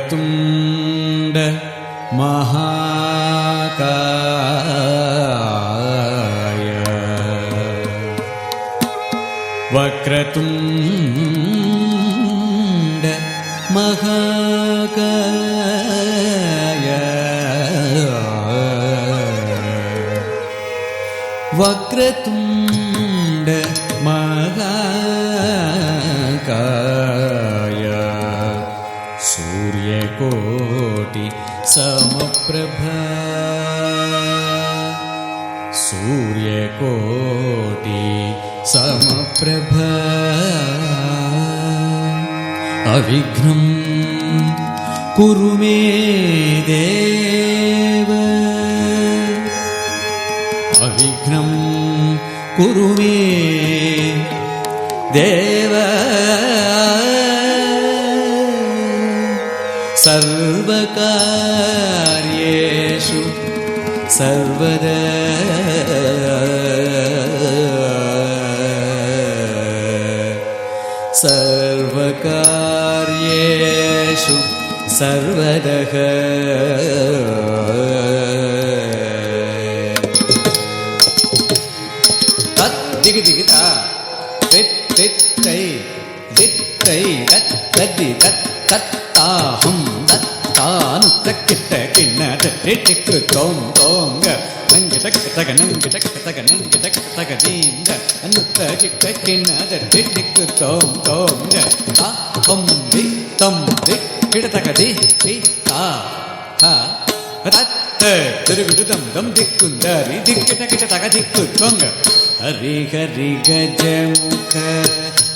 ವಕ್ರತುಂಡ ಮಹಾಕಾಯ ವಕ್ರತುಂಡ ಮಹಾಕಾಯ ವಕ್ರತುಂಡ ಮಹಾಕಾಯ ಸೂರ್ಯಕೋಟಿ ಸಮಪ್ರಭಾ ಸೂರ್ಯಕೋಟಿ ಸಮಪ್ರಭಾ ಅವಿಘ್ನಂ ಕುರು ಮೇ ದೇವ ಅವಿಘ್ನಂ ಕುರು ಮೇ ದೇವ ಸರ್ವಕಾರ್ಯೇಷು ಸರ್ವದಾ ಸರ್ವಕಾರ್ಯೇಷು ಸರ್ವದಃ ತದ್ದಿಗಿದಿಗಿತ ತಿತ್ತೈ ದಿತ್ತೈ ತದ್ದಿ ತತ್ತಾಹಂ ತತ್ತಾನು ತಕ್ಕಿಟ್ಟ ಕಿಣ್ಣ ತಟ್ಟಿಕ್ಕು ತೋಂ ತೋಂಗ ನಂಗೆ ತಕ್ಕ ತಗ ನಂಗೆ ತಕ್ಕ ತಗ ನಂಗೆ ತಕ್ಕ ತಗ ದೀಂಗ ಅನ್ನುತ್ತ ಕಿಟ್ಟ ಕಿಣ್ಣ ತಟ್ಟಿಕ್ಕು ತೋಂ ತೋಂಗ ಹಂ ದಿ ತಂ ದಿ ಕಿಡತಗ ದಿ ತಾ ಹ ತತ್ತ ತಿರುಗುಡು ದಂ ದಂ ದಿಕ್ಕುಂದರಿ ದಿಕ್ಕಿಟ ಕಿಟ ತಗ ದಿಕ್ಕು ತೋಂಗ ಹರಿ ಹರಿ ಗಜಮುಖ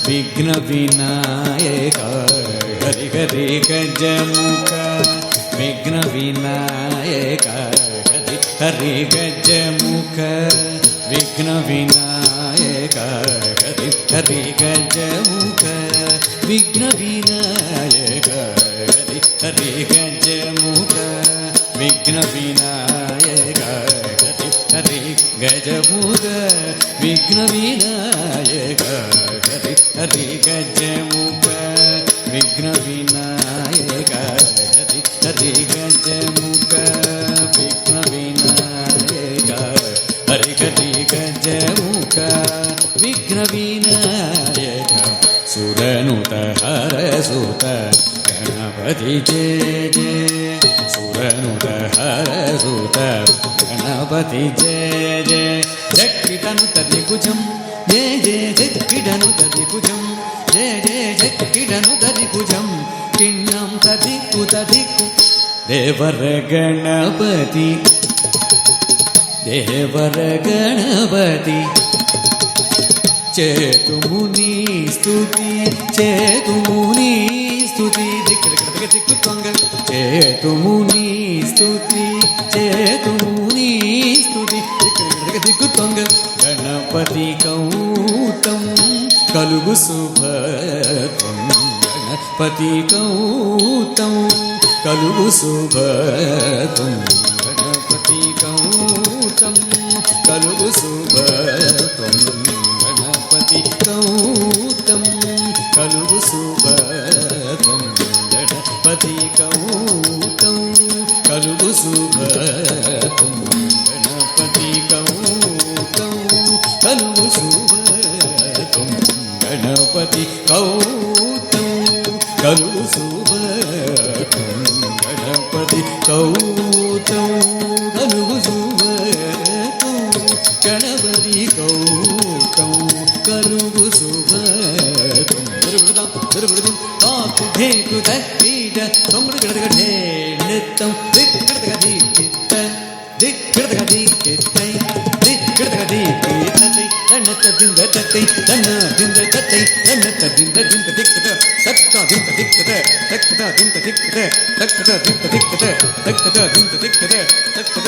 ವಿಘ್ನ ವಿನಾಯಕ ಹರಿ ಹರಿ ಗಜಮುಖ ವಿಘ್ನ ವಿನಾಯಕ ಹರಿ ಹರಿ ಗಜಮುಖ ವಿಘ್ನ ವಿನಾಯಕ ಹರಿ ಹರಿ ಗಜಮುಖ ವಿಘ್ನ ವಿನಾಯಕ ಹರಿ ಹರಿ ಗಜಮುಖ ವಿಘ್ನ ವಿನಾಯಕ ಹರಿ ಹರಿ ಗಜಮುಖ ವಿಘ್ನ ವಿನಾಯಕ ಹರಿ ಹರಿ ಗಜಮುಖ ವಿಘ್ನ ವಿನಾಯಕ ಹರಿ ಹರಿ ಗಜಮುಖ ವಿಘ್ನ ವಿನಾಯಕ ಹರಿ ಹರಿ ಗಜಮುಖ ವಿಘ್ನ ವಿನಾಯಕ ಸುರನುತ ಹರಸುತ ಗಣಪತಿ ಜಯ ಜಯ ಸುರನುತ ಹರಸುತ ಗಣಪತಿ ಜಯ ಜಯ ಜಕ್ಕಿಟನು ತದಿಕುಜಂ ಜಯ ಜಯ ಜಕ್ಕಿಡನು ತದಿಕುಜಂ ಜಯ ಜಯ ಜಕ್ಕಿಡನು ತದಿಕುಜಂ ಕಿಣ್ಣಂ ತದಿಕು ತದಿಕು ದೇವರ ಗಣಪತಿ ದೇವರ ಗಣಪತಿ ಚೇತು ಮುನಿ ಸ್ತುತಿ ಚೇತು ಮುನಿ ಸ್ತುತಿ ದಿಕ್ಕ ದಿಕ್ಕು ತೊಂಗ ಚೇತು ಮುನಿ ಸ್ತುತಿ ಚೇತು ಮುನಿ ಸ್ತುತಿ ದಿಕ್ಕ ದಿಕ್ಕು ತೊಂಗ ಗಣಪತಿ ಕೌತಂ ಕಲುಗು ಶುಭತ್ವಂ ಗಣಪತಿ ಕೌತಂ ಕಲುಗು ಶುಭತ್ವಂ ಗಣಪತಿ ಕೌತಂ ಕಲುಗು ಶುಭತ್ವಂ ಗಣಪತಿ ಕೌತಂ ಕಲುಗು ಶುಭತ್ವಂ ಗಣಪತಿ గణపతి కౌతం కలుగు శుభం గణపతి కౌతం కలుగు శుభం గణపతి కౌతం కలుగు శుభం గణపతి కౌతం కలుగు శుభం గణపతి కౌతం కలుగు శుభం కాకు ఢేకు దీట తొమ్మిది గడగడే నిత్తం దిక్కడగది చిత్త దిక్కడగది చిత్తై దిక్కడగది చిత్తై తన్నత దింద తత్తై తన్న దింద తత్తై తన్నత దింద దింద దిక్కట తక్క దింద దిక్కట తక్కట దింద దిక్కట తక్కట దింద దిక్కట తక్కట దింద దిక్కట తక్కట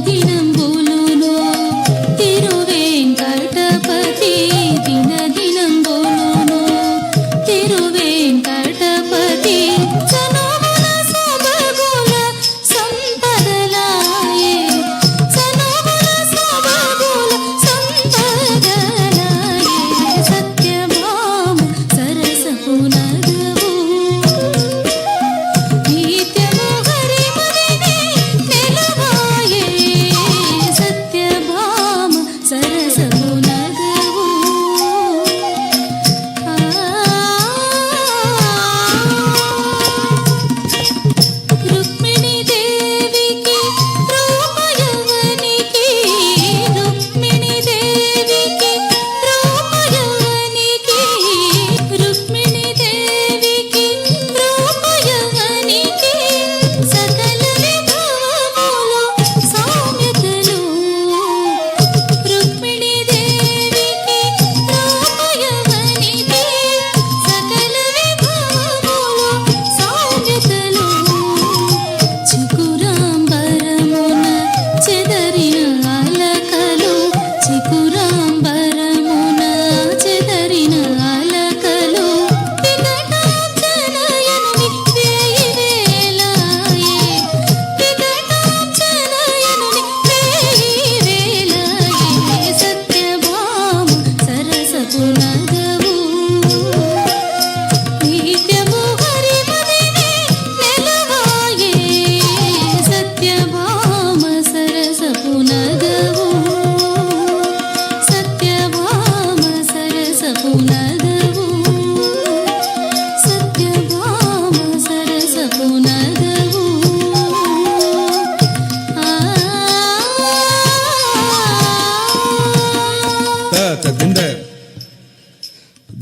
దిన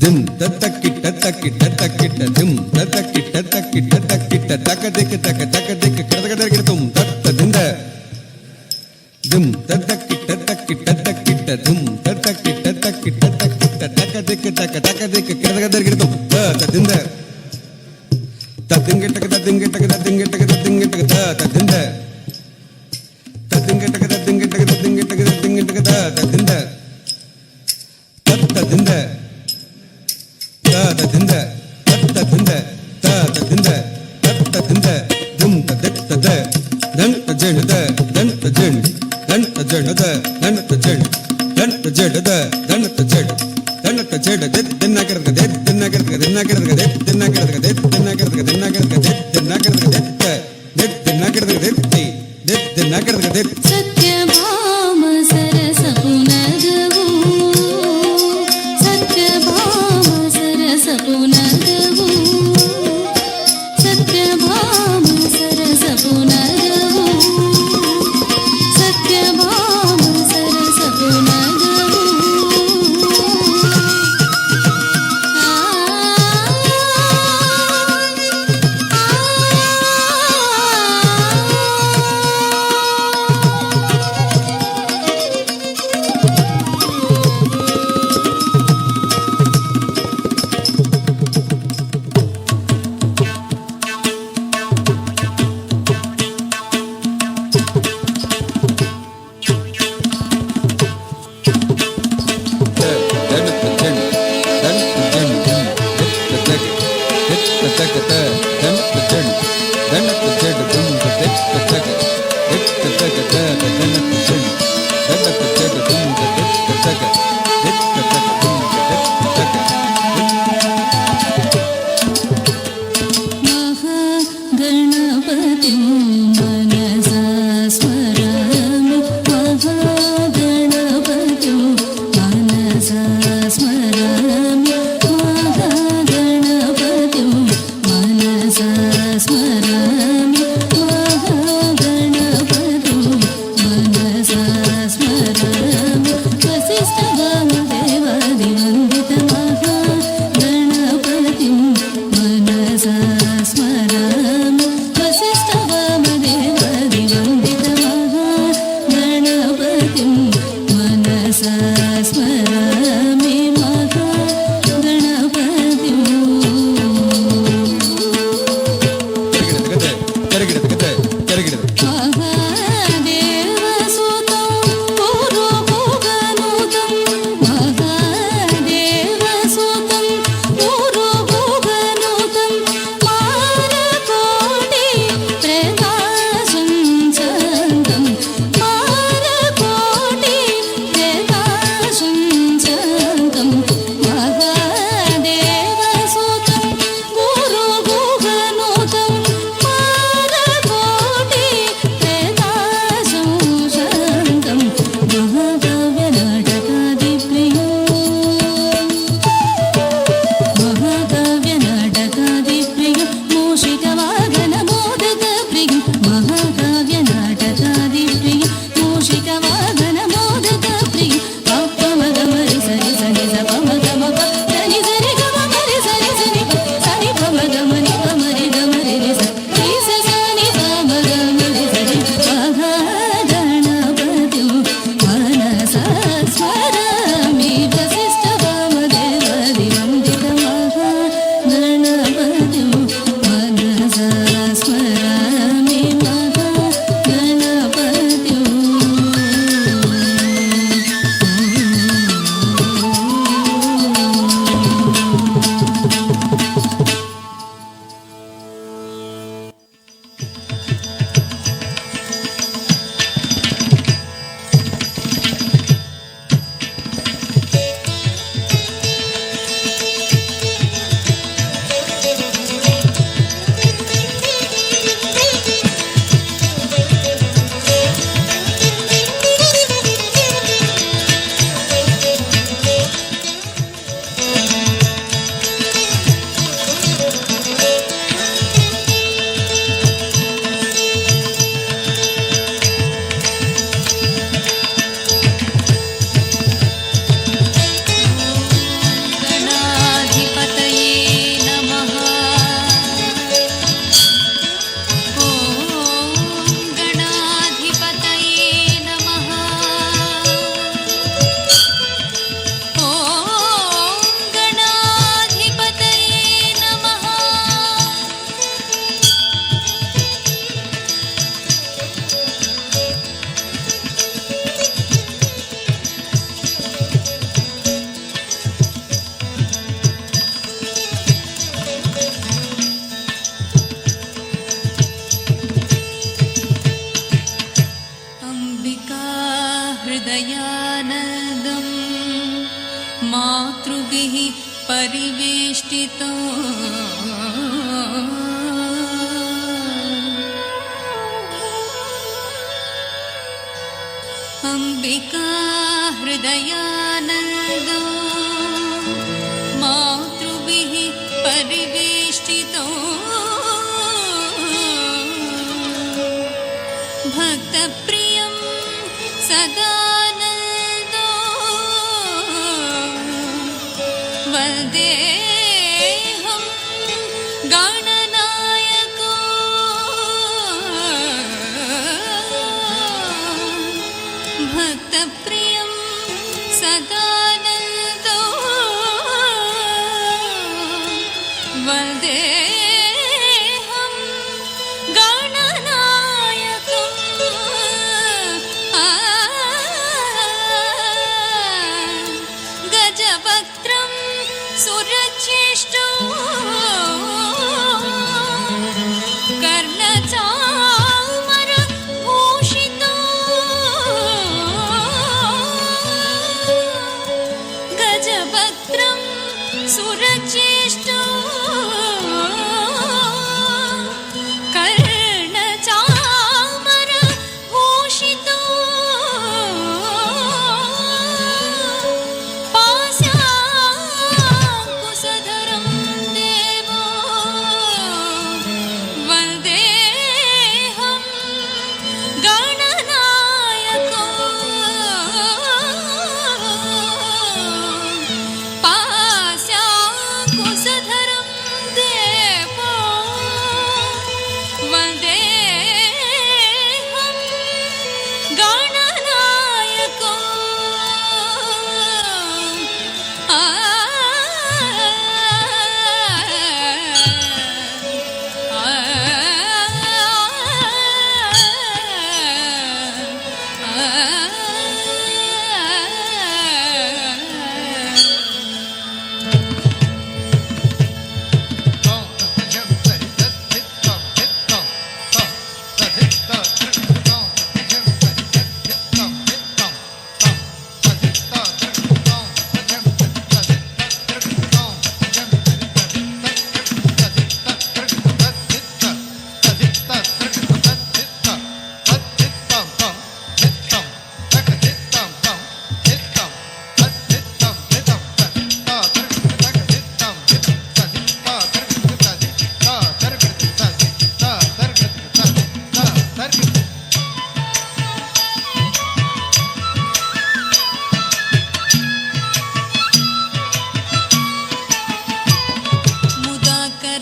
ಧಿಮ್ ತಕ್ಕಿಟ್ಟ ತಕ್ಕಿಟ್ಟ ತಕ್ಕಿಟ್ಟ ಧಿಮ್ ತಕ್ಕಿಟ್ಟ ತಕ್ಕಿಟ್ಟ ತಕ್ಕಿಟ್ಟ ತಕ ದಿಕ್ಕ ತಕ ತಕ ದಿಕ್ಕ ಕಡದಗದರ್ಗಿಡ ತುಮ್ ತತ್ತದಿಂದ ಧಿಮ್ ತಕ್ಕಿಟ್ಟ ತಕ್ಕಿಟ್ಟ ತಕ್ಕಿಟ್ಟ ಧಿಮ್ ತಕ್ಕಿಟ್ಟ ತಕ್ಕಿಟ್ಟ ತಕ್ಕಿಟ್ಟ ತಕ ದಿಕ್ಕ ತಕ ತಕ ದಿಕ್ಕ ಕಡದಗದರ್ಗಿಡ ತುಮ್ ತತ್ತದಿಂದ ತದ್ದಿಂಗಿಟ್ಟಕ ತದ್ದಿಂಗಿಟ್ಟಕ ತದ್ದಿಂಗಿಟ್ಟಕ ತದ್ದಿಂಗಿಟ್ಟಕ ತದ್ದಿಂದ ತದ್ದಿಂಗಿಟ್ಟಕ ತದ್ದಿಂಗಿಟ್ಟಕ ತದ್ದಿಂಗಿಟ್ಟಕ ತದ್ದಿಂಗಿಟ್ಟಕ ತದ್ದಿಂದ ತತ್ತದಿಂದ ತದಿಂದ ತತ್ತದಿಂದ ತತ್ತದಿಂದ ತತ್ತದಿಂದ ದುಮ್ ತದತ್ತದ ದಂತ ಜಣದ ದಂತ ಜಣ ದಂತ ಜಣದ ದಂತ ಜಣ ದಂತ ಜಡದ ದಂತ ಜಡ ದಂತ ಜಡ ದಿನ್ನಗರದ ದಿನ್ನಗರದ ದಿನ್ನಗರದ ದಿನ್ನಗರದ ದಿನ್ನಗರದ ದಿನ್ನಗರದ ದಿನ್ನಗರದ ದಿನ್ನಗರದ ದಿನ್ನಗರದ ಸತ್ಯಭಾಮ ಸರಸ ಪುನಗವು ಸತ್ಯಭಾಮ ಸರಸ ಪುನಗವು ಸತ್ಯಭಾಮ ಸರಸ ಪುನಗವು ಸತ್ಯಭಾಮ ಸರಸ ಪುನಗವು ಗಣಪತಿ ಮನಸ ಸ್ಮರಾಮಿ ಮಹಾಗಣಪತಿ ಮನಸ ಸ್ಮರಾಮಿ ಮಹಾಗಣಪತಿ ಮನಸ अंबिका हृदयानन्दं मातृभिः परिवेष्टितो अंबिका हृदयानन्दं मातृभिः परिवेष्टितो भक्तप्रियं सदानन्दो वन्देऽहं गणनायको भक्तप्रियं सदानन्दो वन्देऽहं गणनायकं गजवक्त्रं सुरचेष्टो कर्णचामरभूषितो गजवक्त्रं सुरचेष्टो कर्णचामरभूषितो पाशाङ्कुशधरं देवो वन्देऽहं गणनायको पाशाङ्कुशधरं देवो वन्देऽहं गणनायको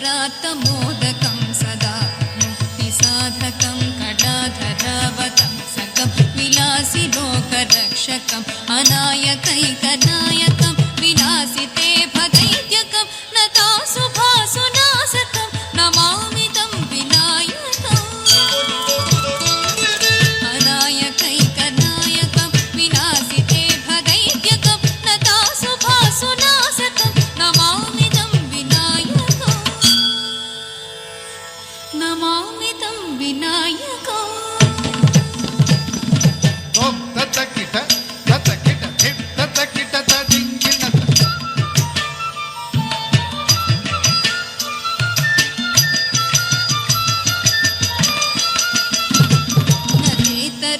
मुदाकरातमोदकं सदा मुक्तिसाधकं कडाधरावतं सकं विलासिलोकरक्षकम् अनायकैकनायकं विलासिते भदैत्यकं नतासुभासुनासकं नमामि तं विनायकम् अनायकैकनायकं विलासिते भदैत्यकं नतासुभासुनासकं नमामि तं विनायकम् नमामि तं विनायकम् ओम ततकिट ततकिट धिप ततकिट तदिंगिण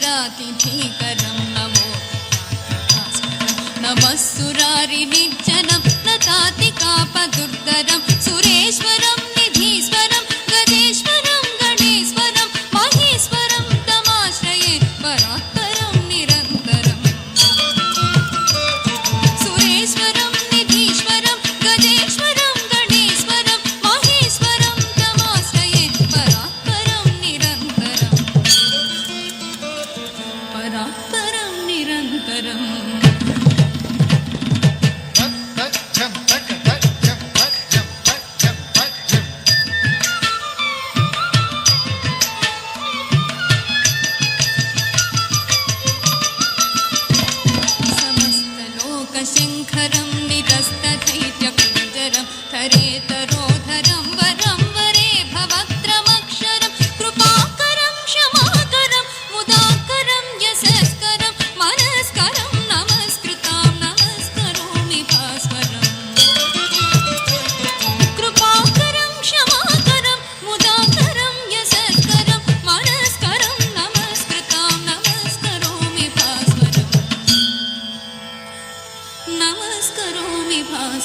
नरेतरातिभीकरं नमः सुरारिनिज्जनं नतातिकापदुर्धरं सुरेश्वरं निधीश्वरं गजेश्वरं गणेश्वरं महेश्वरं तमाश्रये परात्परं निरन्तरम् सुरेश्वरं निधीश्वरं गजेश्वरं गणेश्वरं महेश्वरं तमाश्रये परात्परं निरन्तरम् परात्परं निरन्तरम् तच्चम तक तच्चम तच्चम तच्चम तच्चम समस्तलोकशङ्खरं निरस्तदैत्यकुञ्जरं थरेतरोधरं वरं वरे भवक्त्रमक्षरं कृपाकरं क्षमाकरं मुदाकरं यशस्करं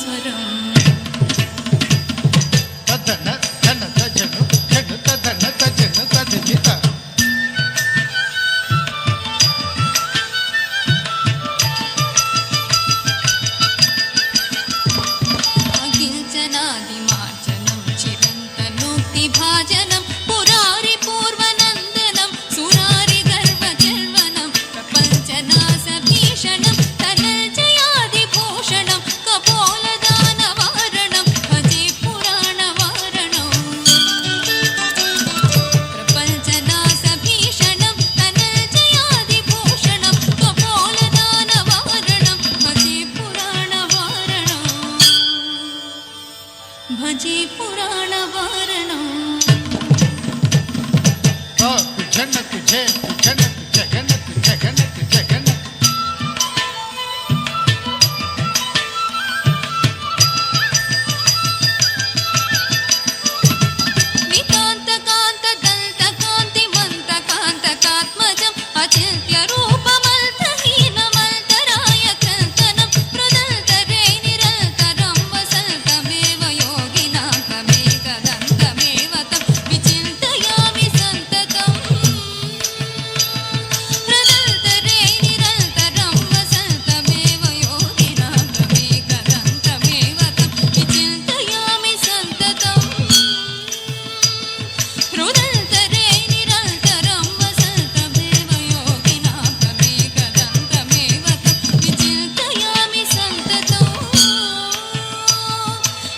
ಸ್ವರಂ ತದನ ಧನ ತಜನು ಝನು ತದನ ತಜನು ತದಜಿತ అఖిల్చనాదిమార్జనం చిరంతనూక్తిభాజనం పురారి పూర్వనందనం సురారి గర్వచర్వనం ప్రపంచనాశభీషణం తనల్జయాదిభూషణం కపోలదానవారణం భజే పురాణవారణం ప్రపంచనాశభీషణం తనల్జయాదిభూషణం కపోలదానవారణం భజే పురాణవారణం భజే పురాణవారణం జనకు జనకు జనకు జగనకు జగనకు జగనకు నితాంతకాంత దంతకాంతిమంతకాంతకాత్మజం అచింత్య రూపమల్తహీనమల్తరాయ కల్తనం మృదంతరే నిరంతరం వసంతమేవ యోగినాకమేకదంతమేవ తం విచింతయామి సంతతం మృదంతరే నిరంతరం వసంతమేవ యోగినాకమేకదంతమేవ తం విచింతయామి సంతతం హృదంతరే నిరంతరం వసంతమేవ యోగినాకమేకదంతమేవ తం విచింతయామి సంతతం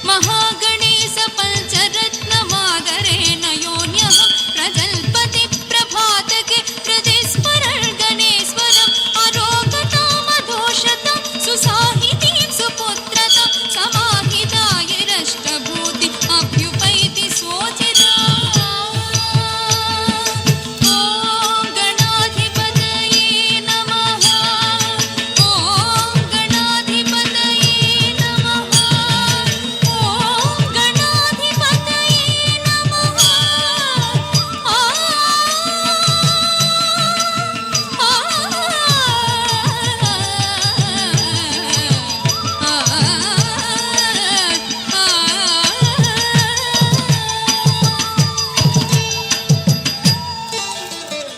మహాగణేశ పంచరత్నమాదరేణ యోన్యహం ప్రజల్పతి ప్రభాతకే ప్రతిస్మరణగణేశ్వరం ఆరోగతామదోషతం సుసాహితీం సుపుత్రతం సమాహితాయరష్టభూతి అభ్యుపైతి శోచితా ఓం గణాధిపతయే నమః ఓం గణాధిపతయే నమః ఓం గణాధిపతయే నమః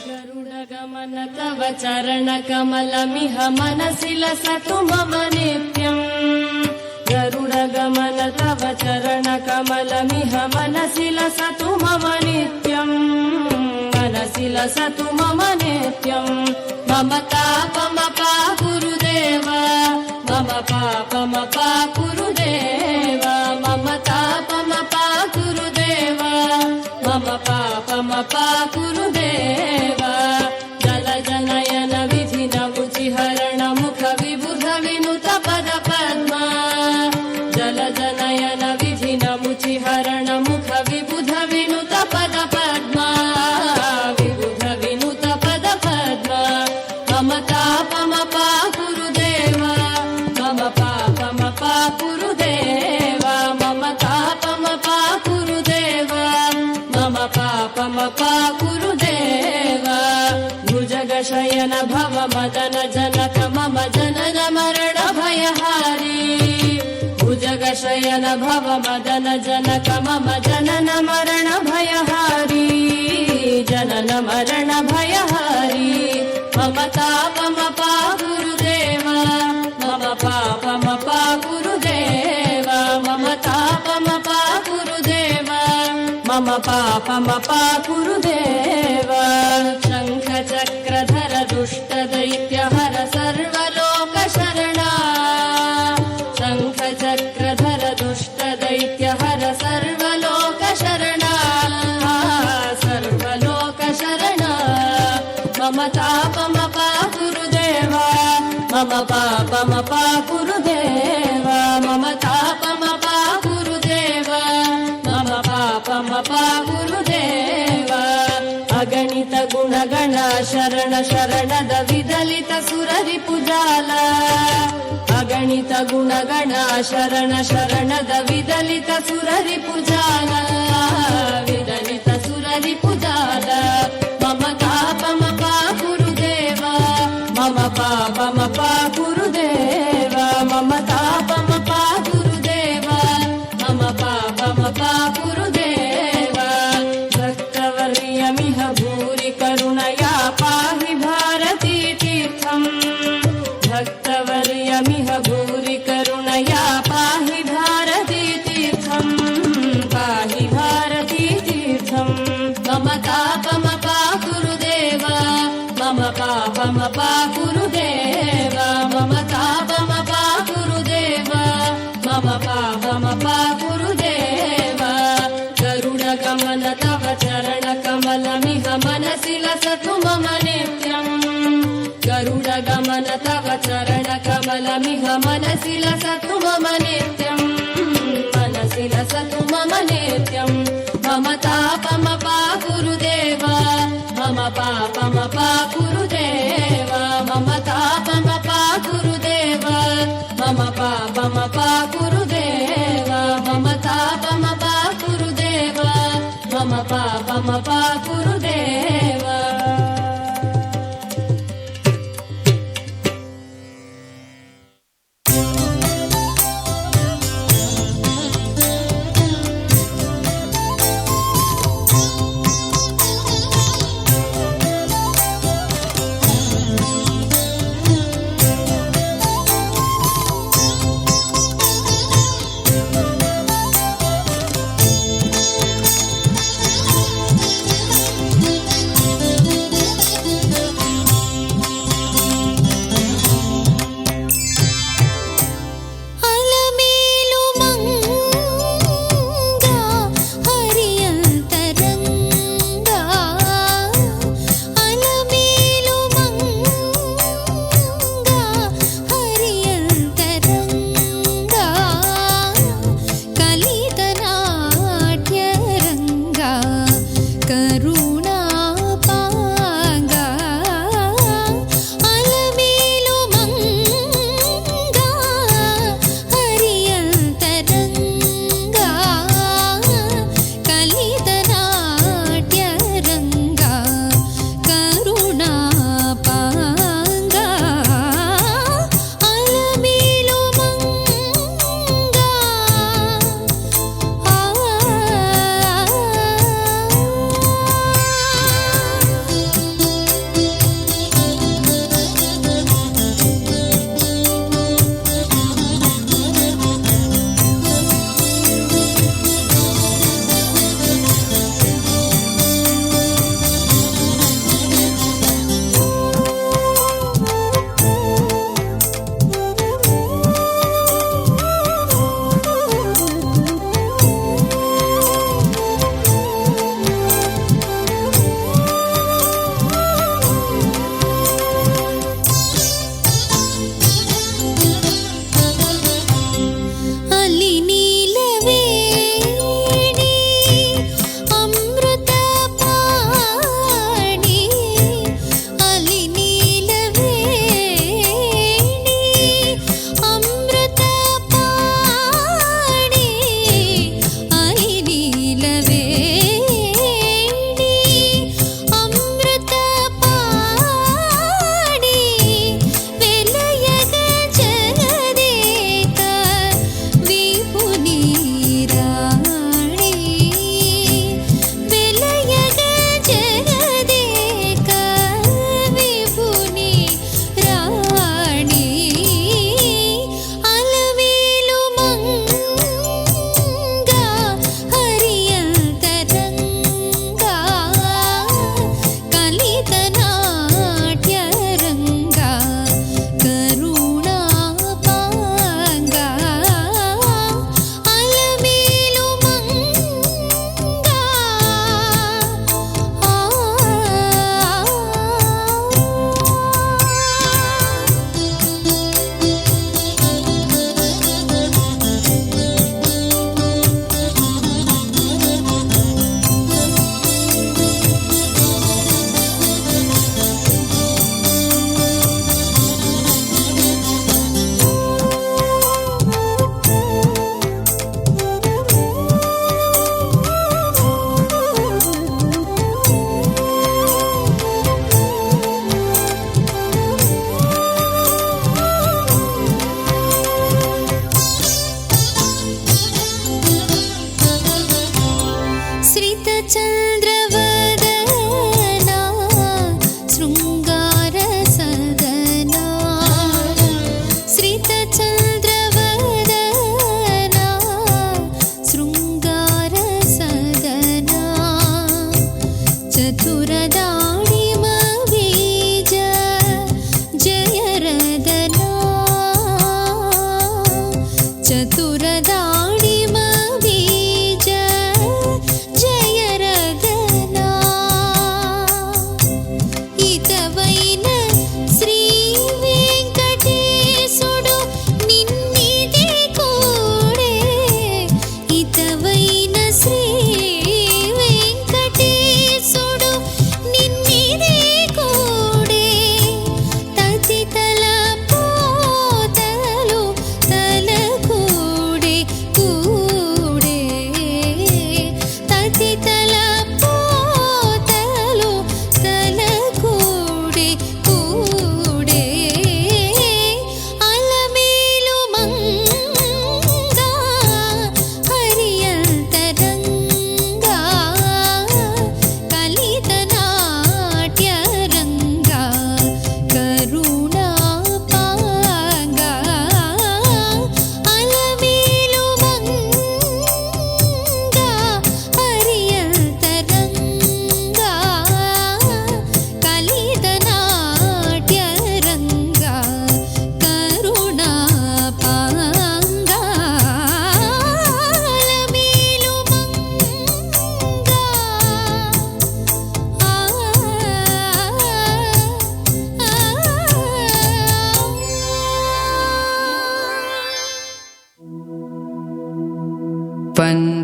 गरुडगमन तव चरणकमलमिह मनसि लसतु मम नित्यम् गरुडगमन तव चरणकमलमिह मनसि लसतु मम नित्यम् मनसि लसतु मम नित्यम् मम तापमपा गुरुदेव मम पापमपा गुरुदेव मम तापमपा गुरुदेव मम पापमपा गुरुदेव जलजनयन विधिनमुचिहरण मुख विबुध विनुत पद पद्मा जलजनयन विधिनमुचिहरण मुख विबुध विनुत पद पद्मा विबुध विनुत पद पद्मा मम तापमपा गुरुदेव मम पापमपा गुरुदेव मम तापमपा गुरुदेव मम पापमपा गुरुदेव भुजगशयन भव मदन जनक मम जनन मरण भयहारी भुजगशयन भव मदन जनक मम जनन मरण भयहारी जनन मरण भयहारी मम तापमपा गुरुदेव मम पापमपा गुरुदेव मम तापमपा गुरुदेव मम पापमपा गुरुदेव शङ्ख चक्रधर दुष्ट दैत्यहर सर्वलोकशरणा शङ्ख चक्रधर दुष्ट दैत्यहर सर्वलोकशरणा सर्वलोकशरणा मम तापमपा गुरुदेव मम पापमपा गुरुदेव मम तापमपा गुरुदेव मम पापमपा गुरुदेव अगणित गुणगण शरण शरणद विदलित सुररिपुजाल अगणित गुणगण शरण शरणद विदलित सुररिपुजाल विदलित सुररिपुजाल मम तापमपा गुरुदेव मम पापमपा गुरुदेव मम तापमपा गुरुदेव పమ పా గురుదేవ మమ తాపమ పా గురుదేవ మమ పాపమ పా గురుదేవ గరుడ గమన తవ చరణ కమలమిహ మనసి లసతు మమ నిత్యం గరుడ గమన తవ చరణ కమలమిహ మనసి లసతు మమ నిత్యం మనసి లసతు మమ నిత్యం మమ తాపమ పా గురుదేవ మమ పాపమ పా గురుదేవ మమ తాపమ పా గురుదేవ మమ పాపమ పా గురుదేవ మమ తాపమ పా గురుదేవ మమ పాపమ పా గురుదేవ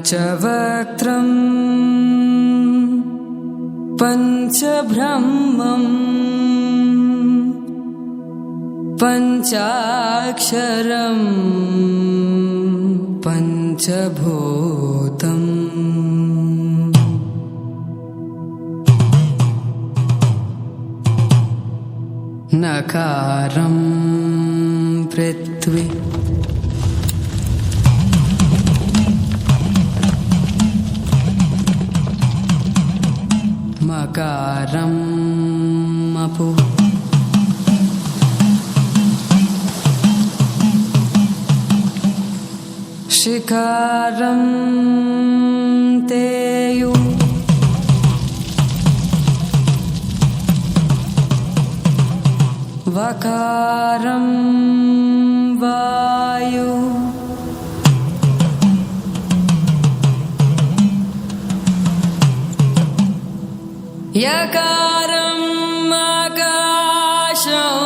पञ्चवक्त्रं पञ्चब्रह्मं पञ्चाक्षरं पञ्चभूतम् नकारं पृथ्वी मकारं मपु शिकारं तेयु वकारं वायु यकारम् आकाशम्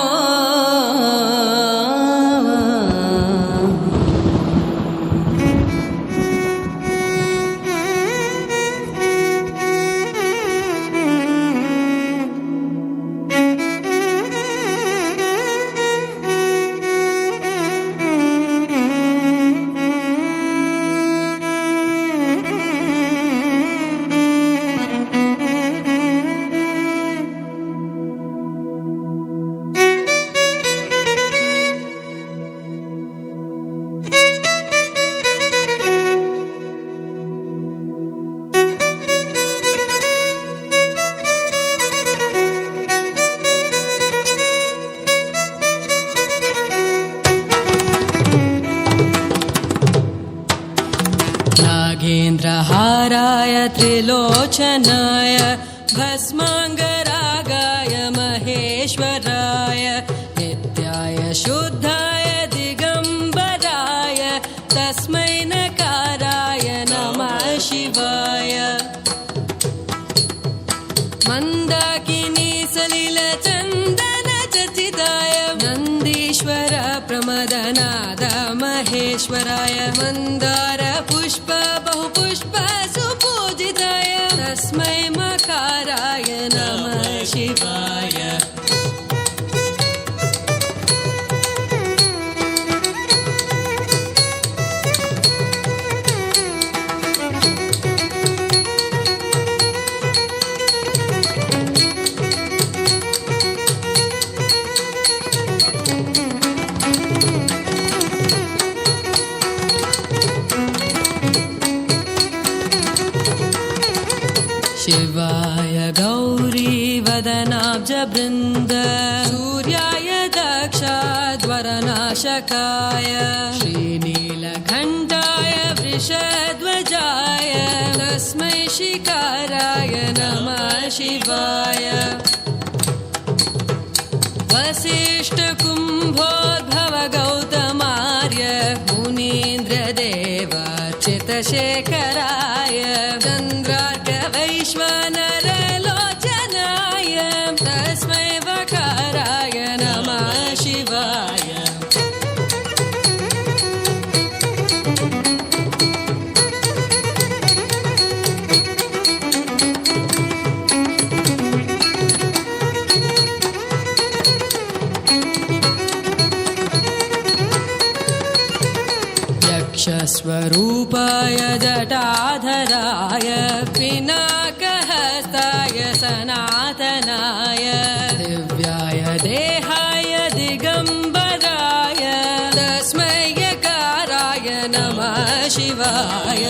नागेन्द्रहाराय त्रिलोचनाय भस्माङ्गरागाय महेश्वराय नित्याय शुद्धाय दिगम्बराय तस्मै नकाराय नमः शिवाय मन्दाकिनी सलिलचन्दन चर्चिताय नन्दीश्वर प्रमदनाद महेश्वराय मन्दार पुष्प बहुपुष्प सुपूजिताय तस्मै मकाराय नमः शिवाय शिवाय गौरी वदनाब्जवृन्द सूर्याय दक्षाध्वरनाशकाय श्रीनीलकण्ठाय वृषध्वजाय तस्मै शिकाराय नमः शिवाय वसिष्ठकुम्भोद्भव गौतमार्य मुनीन्द्रदेव चितशेखराय चन्द्रार्क वैश्वानरलोचनाय तस्मै वकाराय नमः शिवाय यक्षस्वरूपाय जटाधराय पिनाकहस्ताय सनातनाय दिव्याय देहाय दिगम्बराय तस्मै यकाराय नमः शिवाय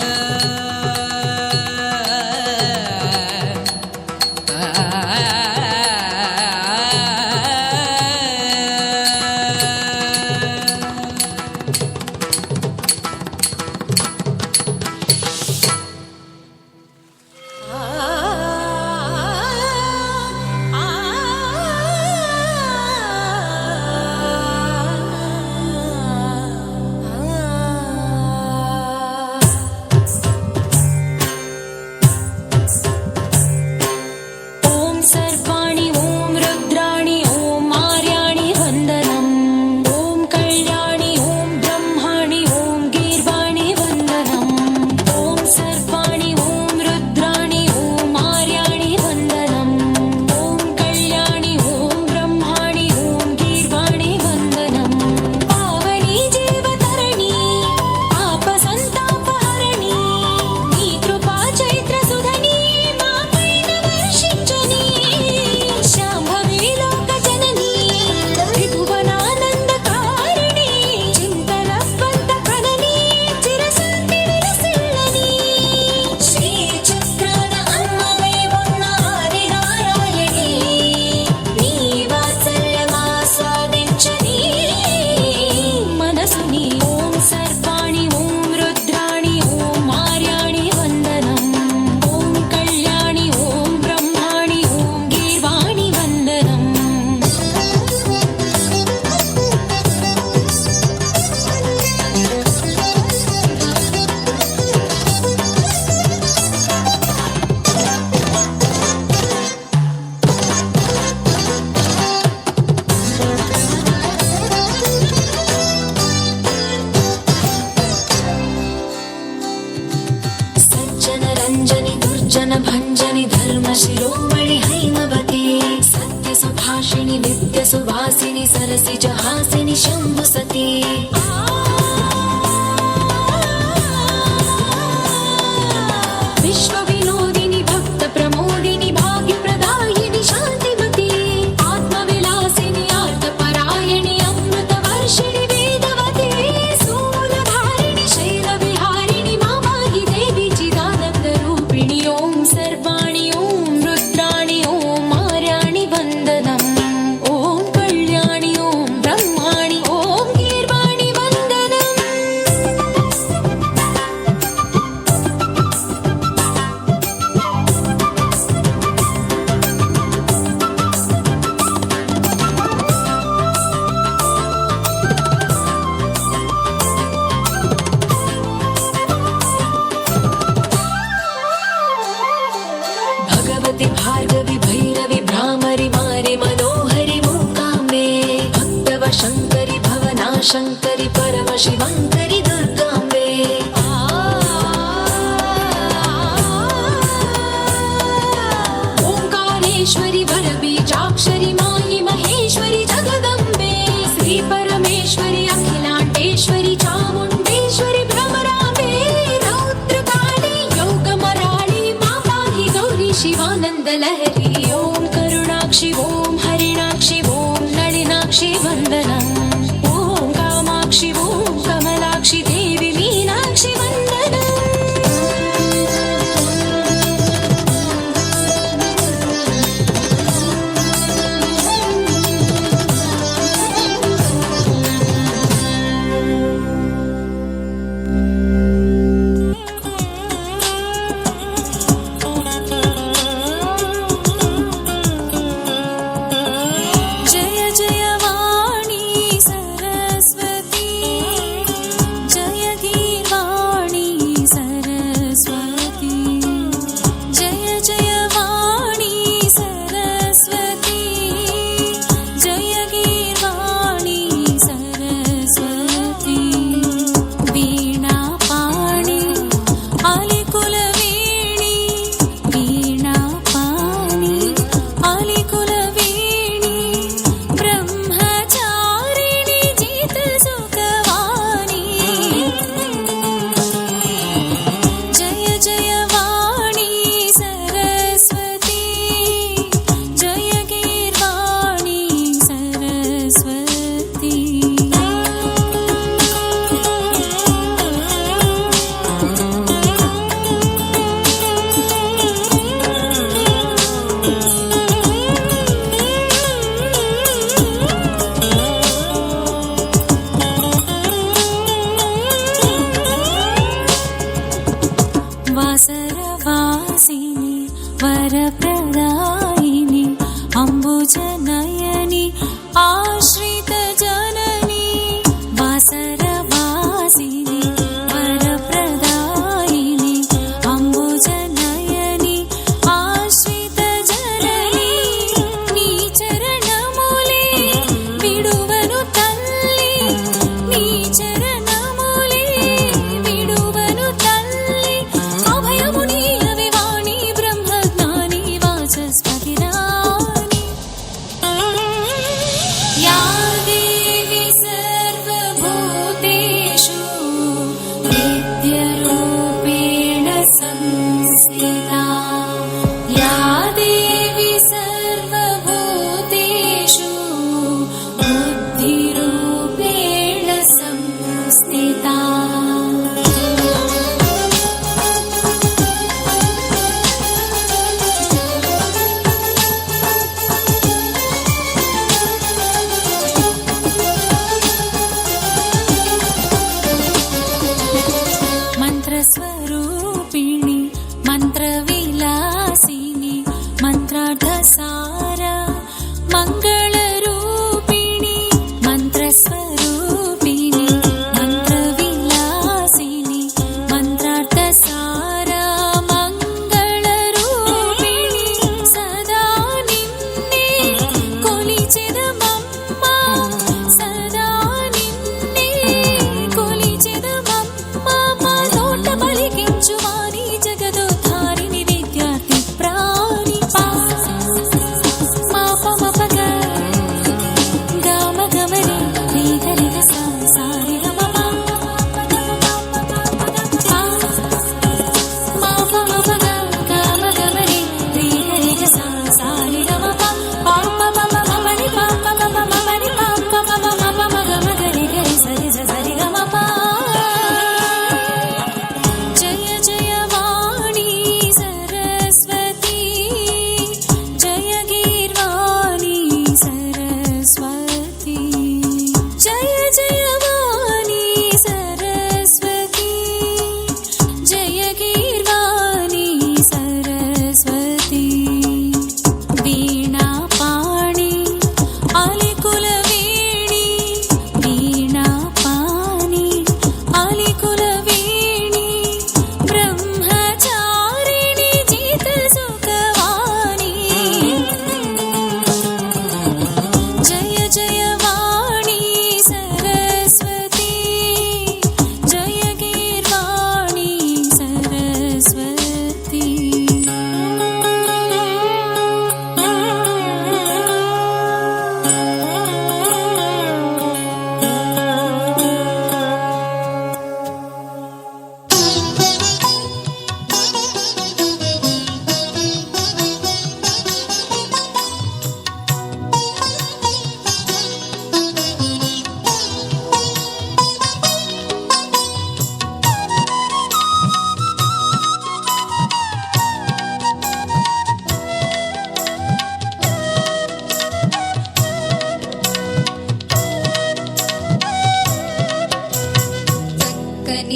आ भञ्जनि धर्म शिरोमणि हैमवती सत्य सुभाषिणि नित्य सुवासिनि सरसि जहासिनि शम्भुसती विश्व विनोदिनि भक्त प्रमोदिनि भाग्य प्रदायिनि शान्तिमती आत्मविलासिनि आर्तपरायणि अमृत वर्षिणि वेदवती सूलधारिणि शैलविहारिणि मामाहि देवी चिदानन्द रूपिणि ॐ सर्वाणि ॐ रुद्राणि ॐ मार्याणि वन्दनम् ॐ कल्याणि ॐ ब्रह्माणि ॐ गीर्वाणि वन्दनम् भगवति भार्गवि भैरवि भ्रामरि मारि मनोहरि मूकाम्बे भक्तव शङ्करि भवना शङ्करि परम शिवङ्करि दुर्गाम्बे ओङ्कारेश्वरि वरबीजाक्षरि मायि महेश्वरि जगदम्बे श्री परमेश्वरि अखिलाण्डेश्वरि चामुण्डेश्वरि भ्रमराम्बे रौद्रकाली योगमराळि मापाहि गौरी शिवानन्द लहरी ॐ करुणाक्षि ॐ हरिणाक्षि ॐ नളിनाक्षि वन्दनम् ॐ कामाक्षि ॐ कमलाक्षि देवी मीनाक्षि वन्दनम् जय जय वाणी सरस्वती जय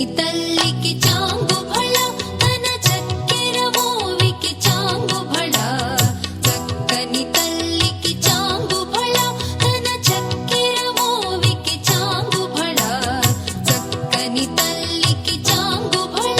చక్కని తల్లికి చాంగు భళ తన చక్కెర మోవికి చాంగు భళ చక్కని తల్లికి చాంగు భళ తన చక్కెర మోవికి చాంగు భళ చక్కని తల్లికి చాంగు భళ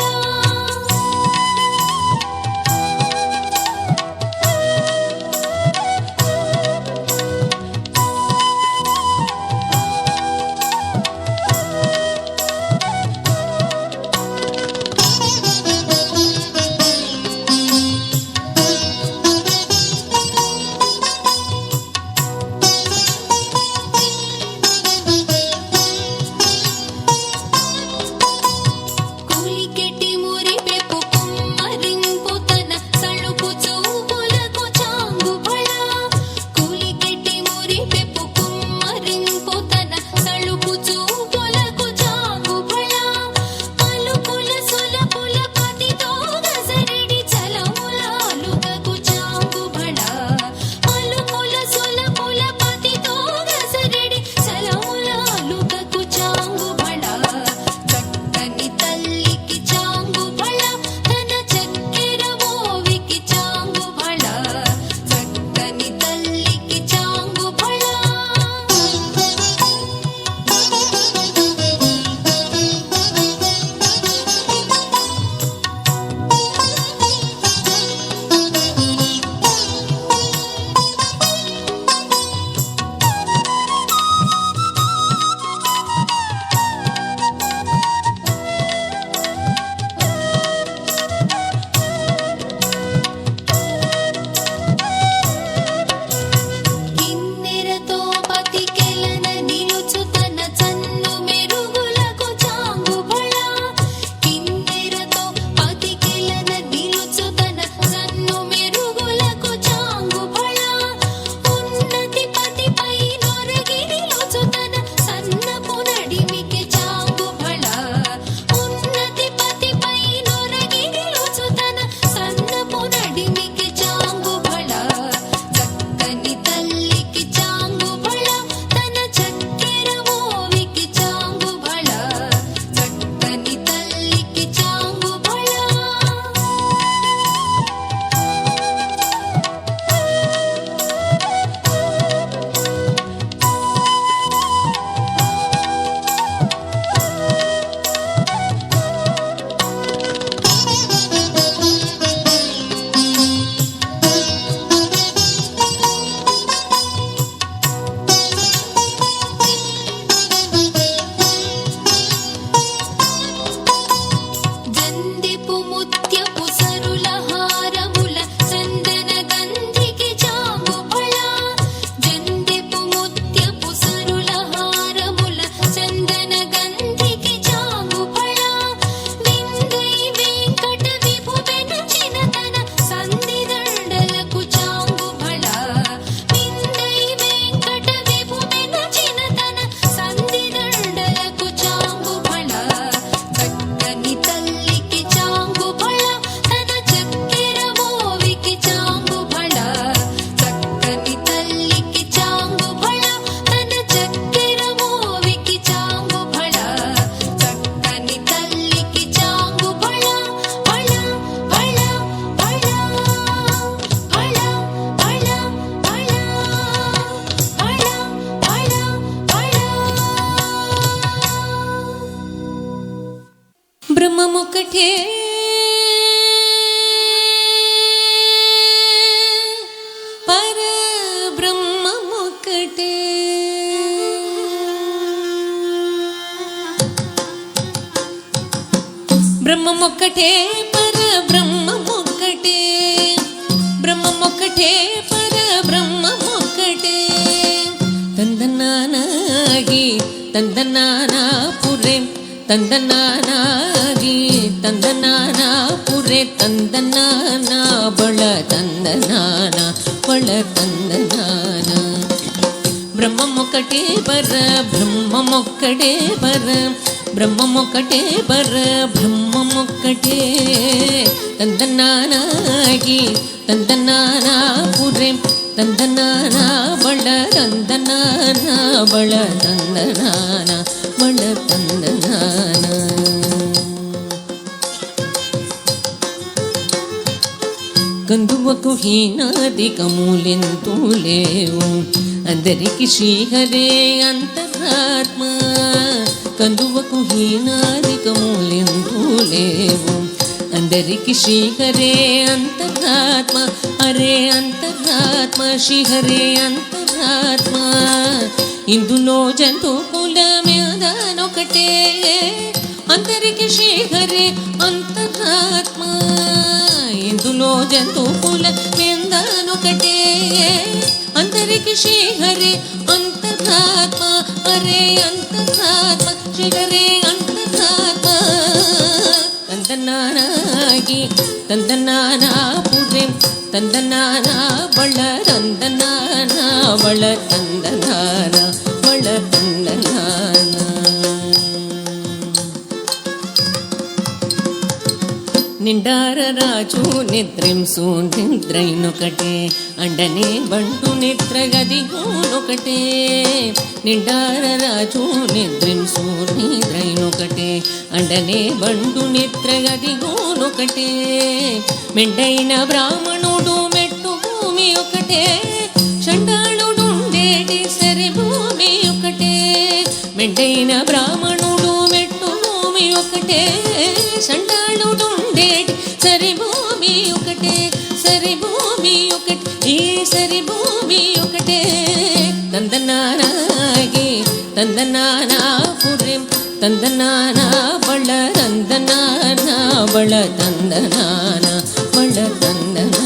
కూలికెట్టి మురిపెప్పు కుమ్మరింపు తన సళుపు చూపులకు చాంగు భళ కూలికెట్టి మురిపెప్పు కుమ్మరింపు తన సళుపు చూపులకు చాంగు భళ పలుకుల సొలపుల పతితో గసరిడి చలములాలుకకు చాంగు భళ పలుకుల సొలపుల పతితో గసరిడి చలములాలుకకు చాంగు భళ చక్కని తల్లికి చాంగు భళ తన చక్కెర మోవికి చాంగు భళ చక్కని తల్లికి చాంగు భళ కిన్నెరతో పతికెలన నిలుచు తన చన్ను మెరుగులకు చాంగు భళ కిన్నెరతో పతికెలన నిలుచు తన చన్ను మెరుగులకు చాంగు భళ ఉన్నతి పతిపై నొరగి నిలుచు తన సన్నపు నడిమికి చాంగు భళ ఉన్నతి పతిపై నొరగి నిలుచు తన సన్నపు నడిమికి చాంగు భళ చక్కని తల్లికి చాంగు భళ తన చక్కెర మోవికి చాంగు భళ చక్కని తల్లికి చాంగు భళ జందెపు ముత్యపు సరుల హారముల చందన గంధికి చాంగు భళ జందెపు ముత్యపు సరుల హారముల చందన గంధికి చాంగు భళ విందై వెంకట విభు వెనచిన తన సంధిదండలకు చాంగు భళ విందై వెంకట విభు వెనచిన తన సంధిదండలకు చాంగు భళ చక్కని తల్లికి చాంగు భళ తన చక్కెర మోవికి చాంగు భళ చక్కని తల్లికి చాంగు భళ తన చక్కెర మోవికి చాంగు భళ చక్కని తల్లికి చాంగు భళ భళ భళ భళ భళ భళ భళ భళ భళ బ్రహ్మమొక్కటే పరబ్రహ్మమొక్కటే బ్రహ్మమొక్కటే పరబ్రహ్మమొక్కటే బ్రహ్మమొక్కటే పరబ్రహ్మమొక్కటే తందనానాగి తందనానాపురే తందనానాగి తందనానాపురే తందనానా బಳ తందనాన బಳ తందనాన బ్రహ్మమొక్కటే పరబ్రహ్మమొక్కటే బ్రహ్మమొక్కటే పరబ్రహ్మమొక్కటే తందనానాగి తందనానాపురే తందనానా బಳ తందనానా బಳ తందనాన బಳ తందనాన హీనాధికములెంతూ లేవు అందరికి శ్రీహరే అంతరాత్మ కందువకు హీనాధికములెంతూ లేవు అందరికి శ్రీహరే అంతరాత్మ హరే అంతరాత్మ శ్రీహరే అంతరాత్మ ఇందులో జంతు కులమేదనొకటే అందరికి శ్రీహరే అంతరాత్మ ఇందులో జంతు కులమేదనొకటే అందరికి శ్రీహరే అంతరాత్మ హరే అంతరాత్మ శ్రీహరే అంతరాత్మ ತಂದನಾನಾಗಿ ತಂದನಾನ ಪುರೆ ತಂದನಾನ ಬಳ ತಂದನಾನ ಬಳ ತಂದನಾನ ಬಳ ತಂದನಾನ నిండార రాజు నిద్రింసు నిద్రైనొకటే అండనే బంటు నిద్రగదిగోనొకటే నిండార రాజు నిద్రింసు నిద్రైనొకటే అండనే బంటు నిద్రగదిగోనొకటే మెండైన బ్రాహ్మణుడు మెట్టు భూమి ఒకటే చండాళుడుండేటి సరి భూమి ఒకటే మెండైన బ్రాహ్మణుడు మెట్టు భూమి ఒకటే చండాళుడుండేటి సరి భూమి ఒకటే సరి భూమి ఒకటి ఈ సరి భూమి ఒకటే తందనానాగి తందనానా పురిం తందనానా బళ తందనానా బళ తందనానా బళ తందనానా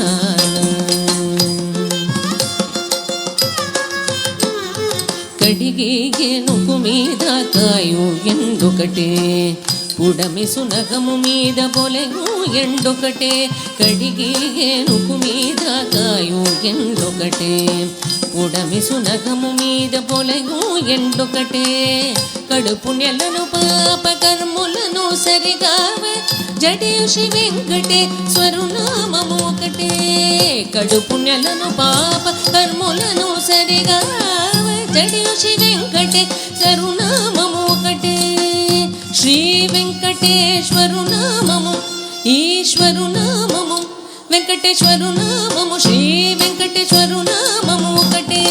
కడిగి ఏనుగు మీద కాయు ఎందుకటే పుడమి సునగము మీద బొలెగు ఎండొకటే కడిగి ఏనుగు మీద కాయు ఎండొకటే పుడమి సునగము మీద బొలెగు ఎండొకటే కడుపు నెలను పాప కర్ములను సరిగావ జడేషి వెంకటేశ్వరు నామము ఒకటే కడుపు నెలను పాప కర్ములను సరిగావ జడేషి వెంకటేశ్వరు నామము ఒకటే శ్రీ వెంకటేశ్వరు నామము ఈశ్వరు నామము వెంకటేశ్వరు నామము శ్రీ వెంకటేశ్వరు నామము ఒకటే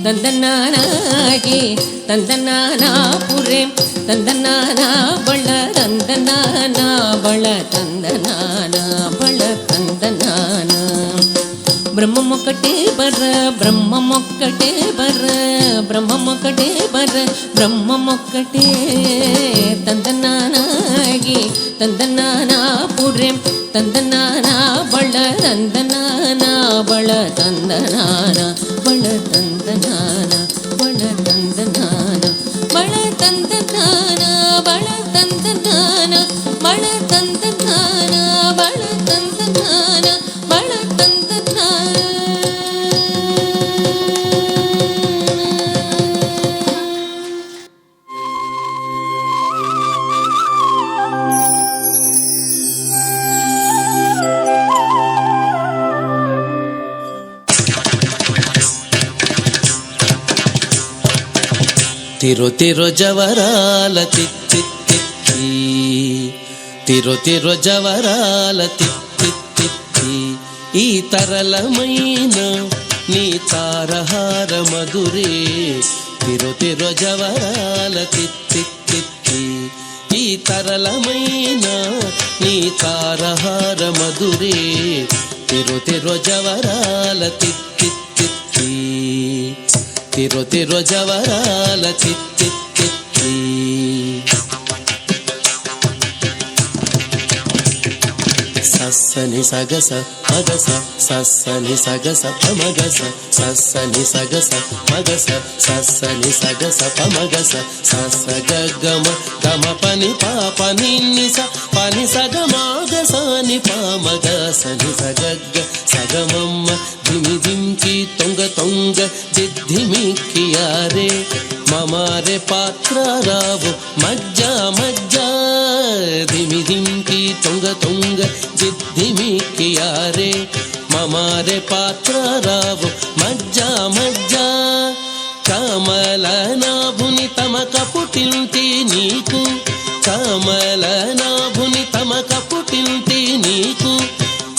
తందనానాగి తందనానా పురే తందనానా బళ తందనానా బళ తందనానా బళ తందనానా బ్రహ్మమొక్కటే బర్ర బ్రహ్మమొక్కటే బర్ర బ్రహ్మమొక్కటే బర్ర బ్రహ్మమొక్కటే తందనానాగి తందనానా పురే తందనానా బళ తందనానా బళ తందనానా బళ తందనానా బళ తందనానా బళ తందనానా బళ తందనానా బళ తందనానా బళ తందనానా బళ తందనానా తిరు తిరు జవరాల తిత్తి తిత్తి తిరు తిరు జవరాల తిత్తి తిత్తి ఈ తరళమైన నీ తారహార మధురే తిరు తిరు జవరాల తిత్తి తిత్తి ఈ తరళమైన నీ తారహార మధురే తిరు తిరు జవరాల తిత్తి తిత్తి తిరు తిరు జవరాల తిత్తి తిత్తి సస్సని సగస మగస సస్సని సగస పమగస సస్సని సగస మగస సస్సని సగస పమగస సస్స గమ గమ పని పాప నిన్నిస పని సగమాగసాని పామగ సని సగగ్గ సగమమ్మ ధిమి ధించి తొంగ తొంగ జిద్ధిమిక్కియారే మమారే పాత్ర రావు మజ్జ మజ్జ ధిమి ధింకి తొంగ తొంగ జిద్ధిమిక్కియారే మమారే పాత్ర రావు మజ్జ మజ్జ కమల నాభుని తమక పుటింటి నీకు కమల నాభుని తమక పుటింటి నీకు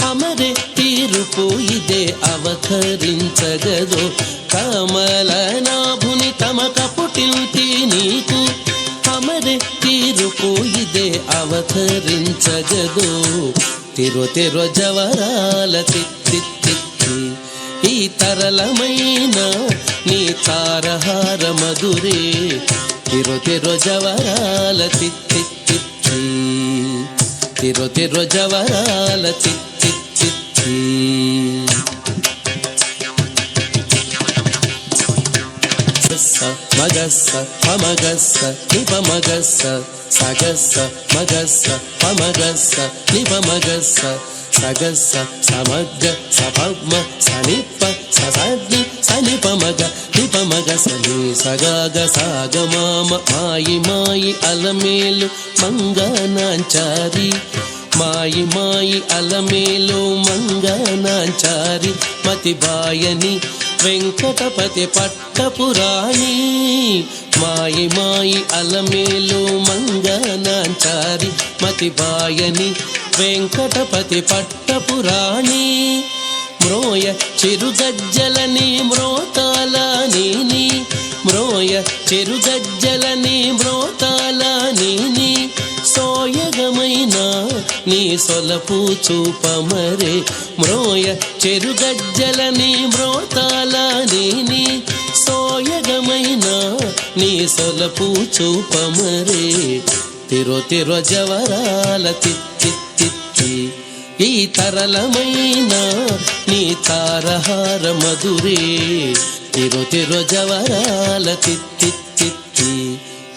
అమరెత్తి తీరుపు ఇదే అవతరించగదో కమలనాభుని తమక పుట్టింటి నీకు అమరే తీరుపు ఇదే అవతరించగదో తిరు తిరు జవరాల తిత్తి ఈ తరళమైన నీ తారహార మధురే తిరు తిరు జవరాల తిత్తి తిరు తిరు జవరాల తిత్తి మగస్స పమగస్స నిపమగస్స సగస్స మగస్స పమగస్స నిపమగస్స సగస్స సమగ్గ సపమ సనిప ససగ్ని సనిపమగ నిపమగ సని సగాగ సాగమామ మాయి మాయి అలమేలు మంగనాంచారి మాయి మాయి అలమేలు మంగనాంచారి మతిబాయని వెంకటపతి పట్టపురాణి మాయి మాయి అలమేలు మంగనాంచారి మతిబాయని వెంకటపతి పట్టపురాణి మ్రోయ చిరుగజ్జలని మ్రోతాల నీని మ్రోయ చిరుగజ్జలని మ్రోతాల నీని సోయగమైన నీ సొలపు చూపమరే మ్రోయ చెరుగజ్జలని మ్రోతాల నీని సోయగమైన నీ సొలపు చూపమరే తిరు తిరు జవరాల తిత్తి ఈ తరళమైన నీ తారహార మధురే తిరు తిరు జవరాల తిత్తి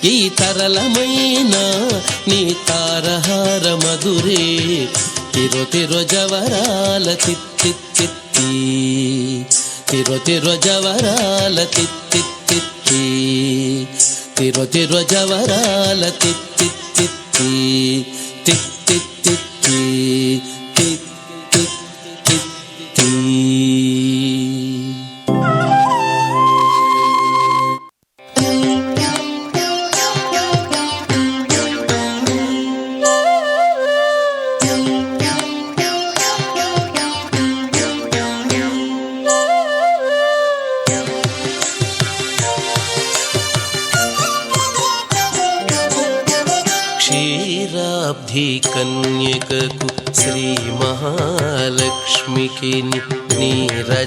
ఈ తరళమైన నీ తారహార మధురే తిరు తిరు జవరాల తిత్తి తిరు తిరు జవరాల తిత్తి తిరు తిరు జవరాల తిత్తి క్షీరాబ్ధి కన్యకకు శ్రీ మహాలక్ష్మికి నీరజాలయమునకు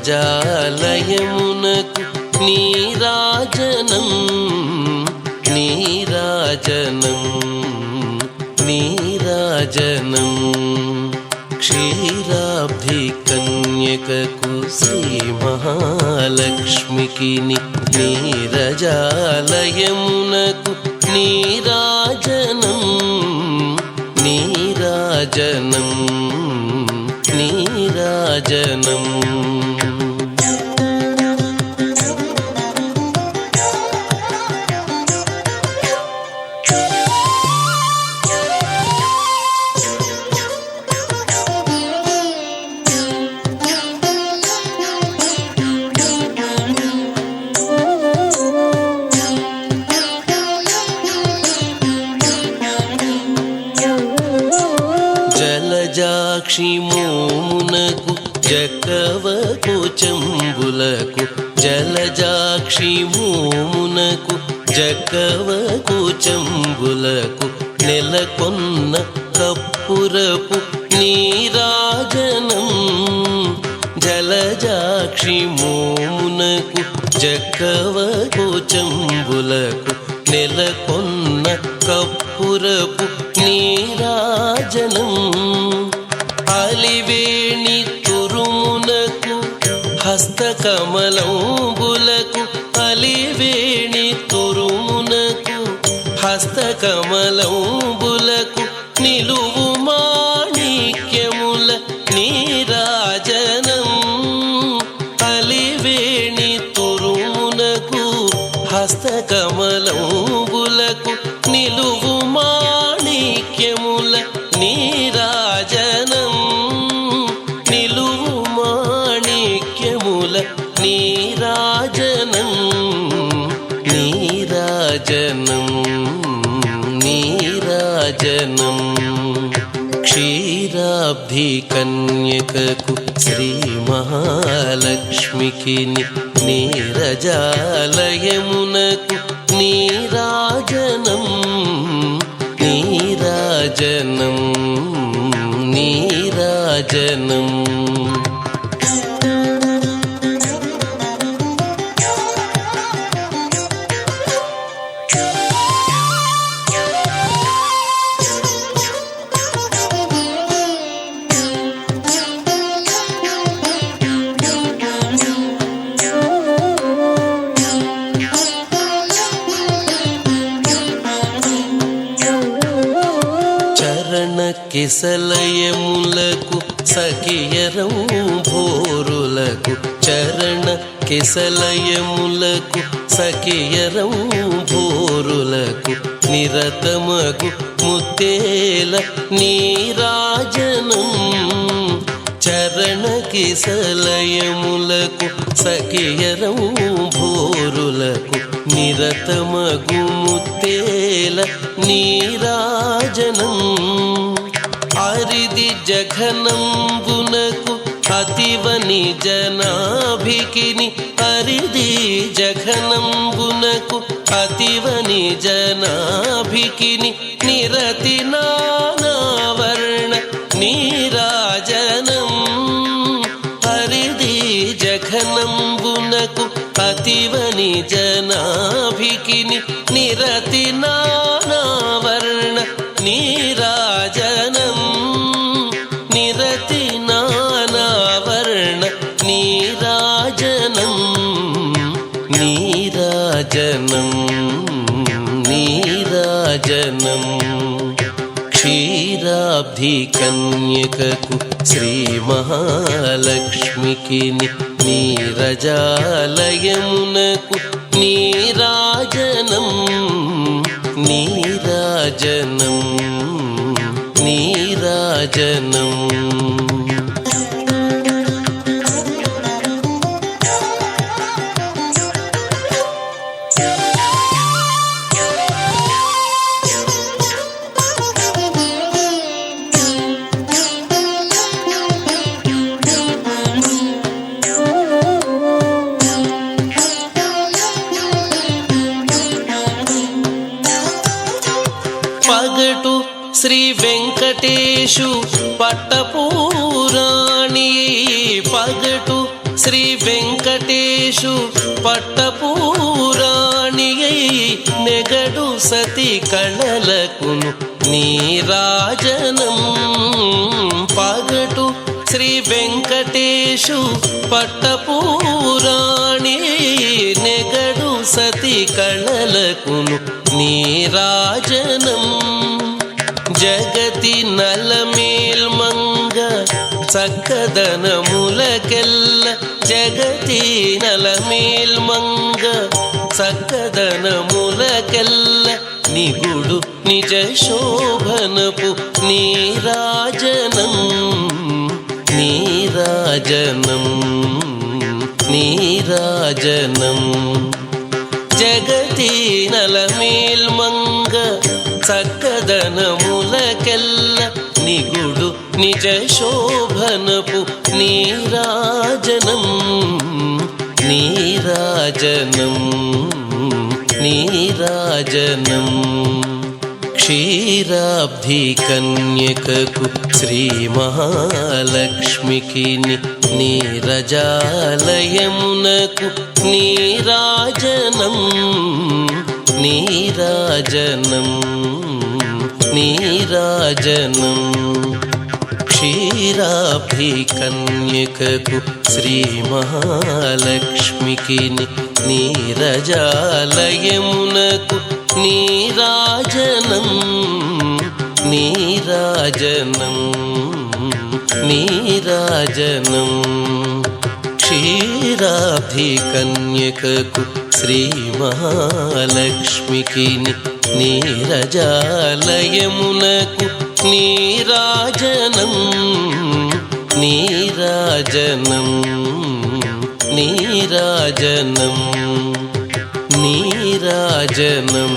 నీరాజనం నీరాజనం నీరాజనం క్షీరాబ్ధి కన్యకకు శ్రీ మహాలక్ష్మికి నీరజాలయమునకు నీరాజనం నీరాజనం నీరాజనం జలజాక్షి మోమునకు జకవకు చంబులకు జలజాక్షి మోమునకు జకవకు చంబులకు నెలకొన్న కప్పురపు నీరాజనం జలజాక్షి మోమునకు జకవకు చంబులకు నెలకొన్న కప్పురపు నీరాజనం అలివేణి తురుమునకు హస్తకమలంబులకు అలివేణి తురుమునకు హస్తకమలంబులకు నిలువు మాణిక్యముల నీరాజనం అలివేణి తురుమునకు హస్తకమలంబులకు నిలువు మాణిక్యముల నీరాజనం నిలువు మాణిక్యముల నీరాజనం నీరాజనం నీరాజనం క్షీరాబ్ధి కన్యకకు శ్రీ మహాలక్ష్మికి నీరజాలయమునకు నీరాజనం నీరాజనం నీరాజనం. కిసలయములకు సఖియరం భోరులకు చరణ కిసలయములకు సఖియరం భోరులకు నిరతమగు ముత్తేల నీరాజనం. చరణ కిసలయములకు సఖియరం భోరులకు నిరతమగు ముత్తేల నీరాజనం. అరిది జఘనంబునకు అతివ నిజనాభికిని అరిది జఘనంబునకు అతివ నిజనాభికిని నిరతి నానావర్ణ నీరాజనం. అరిది జఘనంబునకు అతివ నిజనాభికిని నిరతి నానావర్ణ నీరాజనం. నిరతి నానావర్ణ నీరాజనం నీరాజనం నీరాజనం. క్షీరాబ్ధి కన్యకకు శ్రీ మహాలక్ష్మికి నీరజాలయమునకు నీరాజనం నీరాజనం నీరాజనం. పగటు శ్రీ వెంకటేశు పట్టపూరాణి పగటు శ్రీ వెంకటేశు పట్టపూరాణి నెగడు సతి కళలకును నీరాజనం. పగటు శ్రీ వెంకటేశు పట్టపూరాణి నెగడు సతి కళలకును నీరాజనం. జగతి నలమేల్మంగ చక్కదనములకెల్ల జగతి నలమేల్మంగ చక్కదనములకెల్ల నిగుడు నిజ శోభనపు నీరాజనం నీరాజనం నీరాజనం. జగతి నలమేల్మంగ చక్కదనములకెల్ల నిగుడు నిజ శోభనపు నీరాజనం నీరాజనం నీరాజనం. క్షీరాబ్ధి కన్యకకు శ్రీ మహాలక్ష్మికి నీరజాలయమునకు నీరాజనం నీరాజనం నీరాజనం. క్షీరాబ్ధి కన్యకకు శ్రీ మహాలక్ష్మికి నీరజాలయమునకు నీరాజనం నీరాజనం నీరాజనం. క్షీరాబ్ధి కన్యకకు శ్రీ మహాలక్ష్మికి నీరజాలయమునకు నీరాజనం నీరాజనం నీరాజనం నీరాజనం.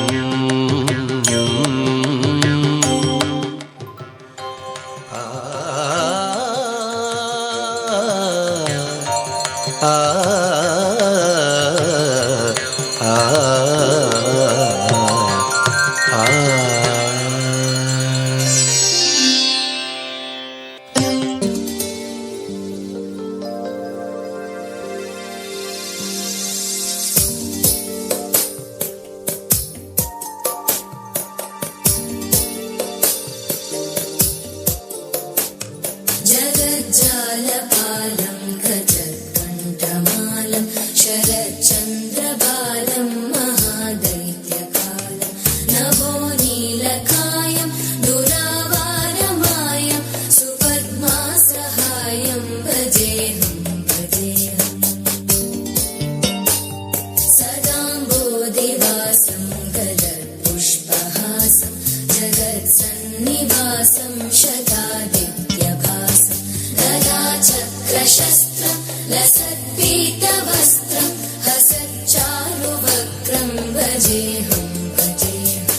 भासं शतादित्यभासं गदाचक्रशस्त्रं लसत्पीतवस्त्रं हसच्चारुवक्त्रं भजेऽहं भजेऽहम्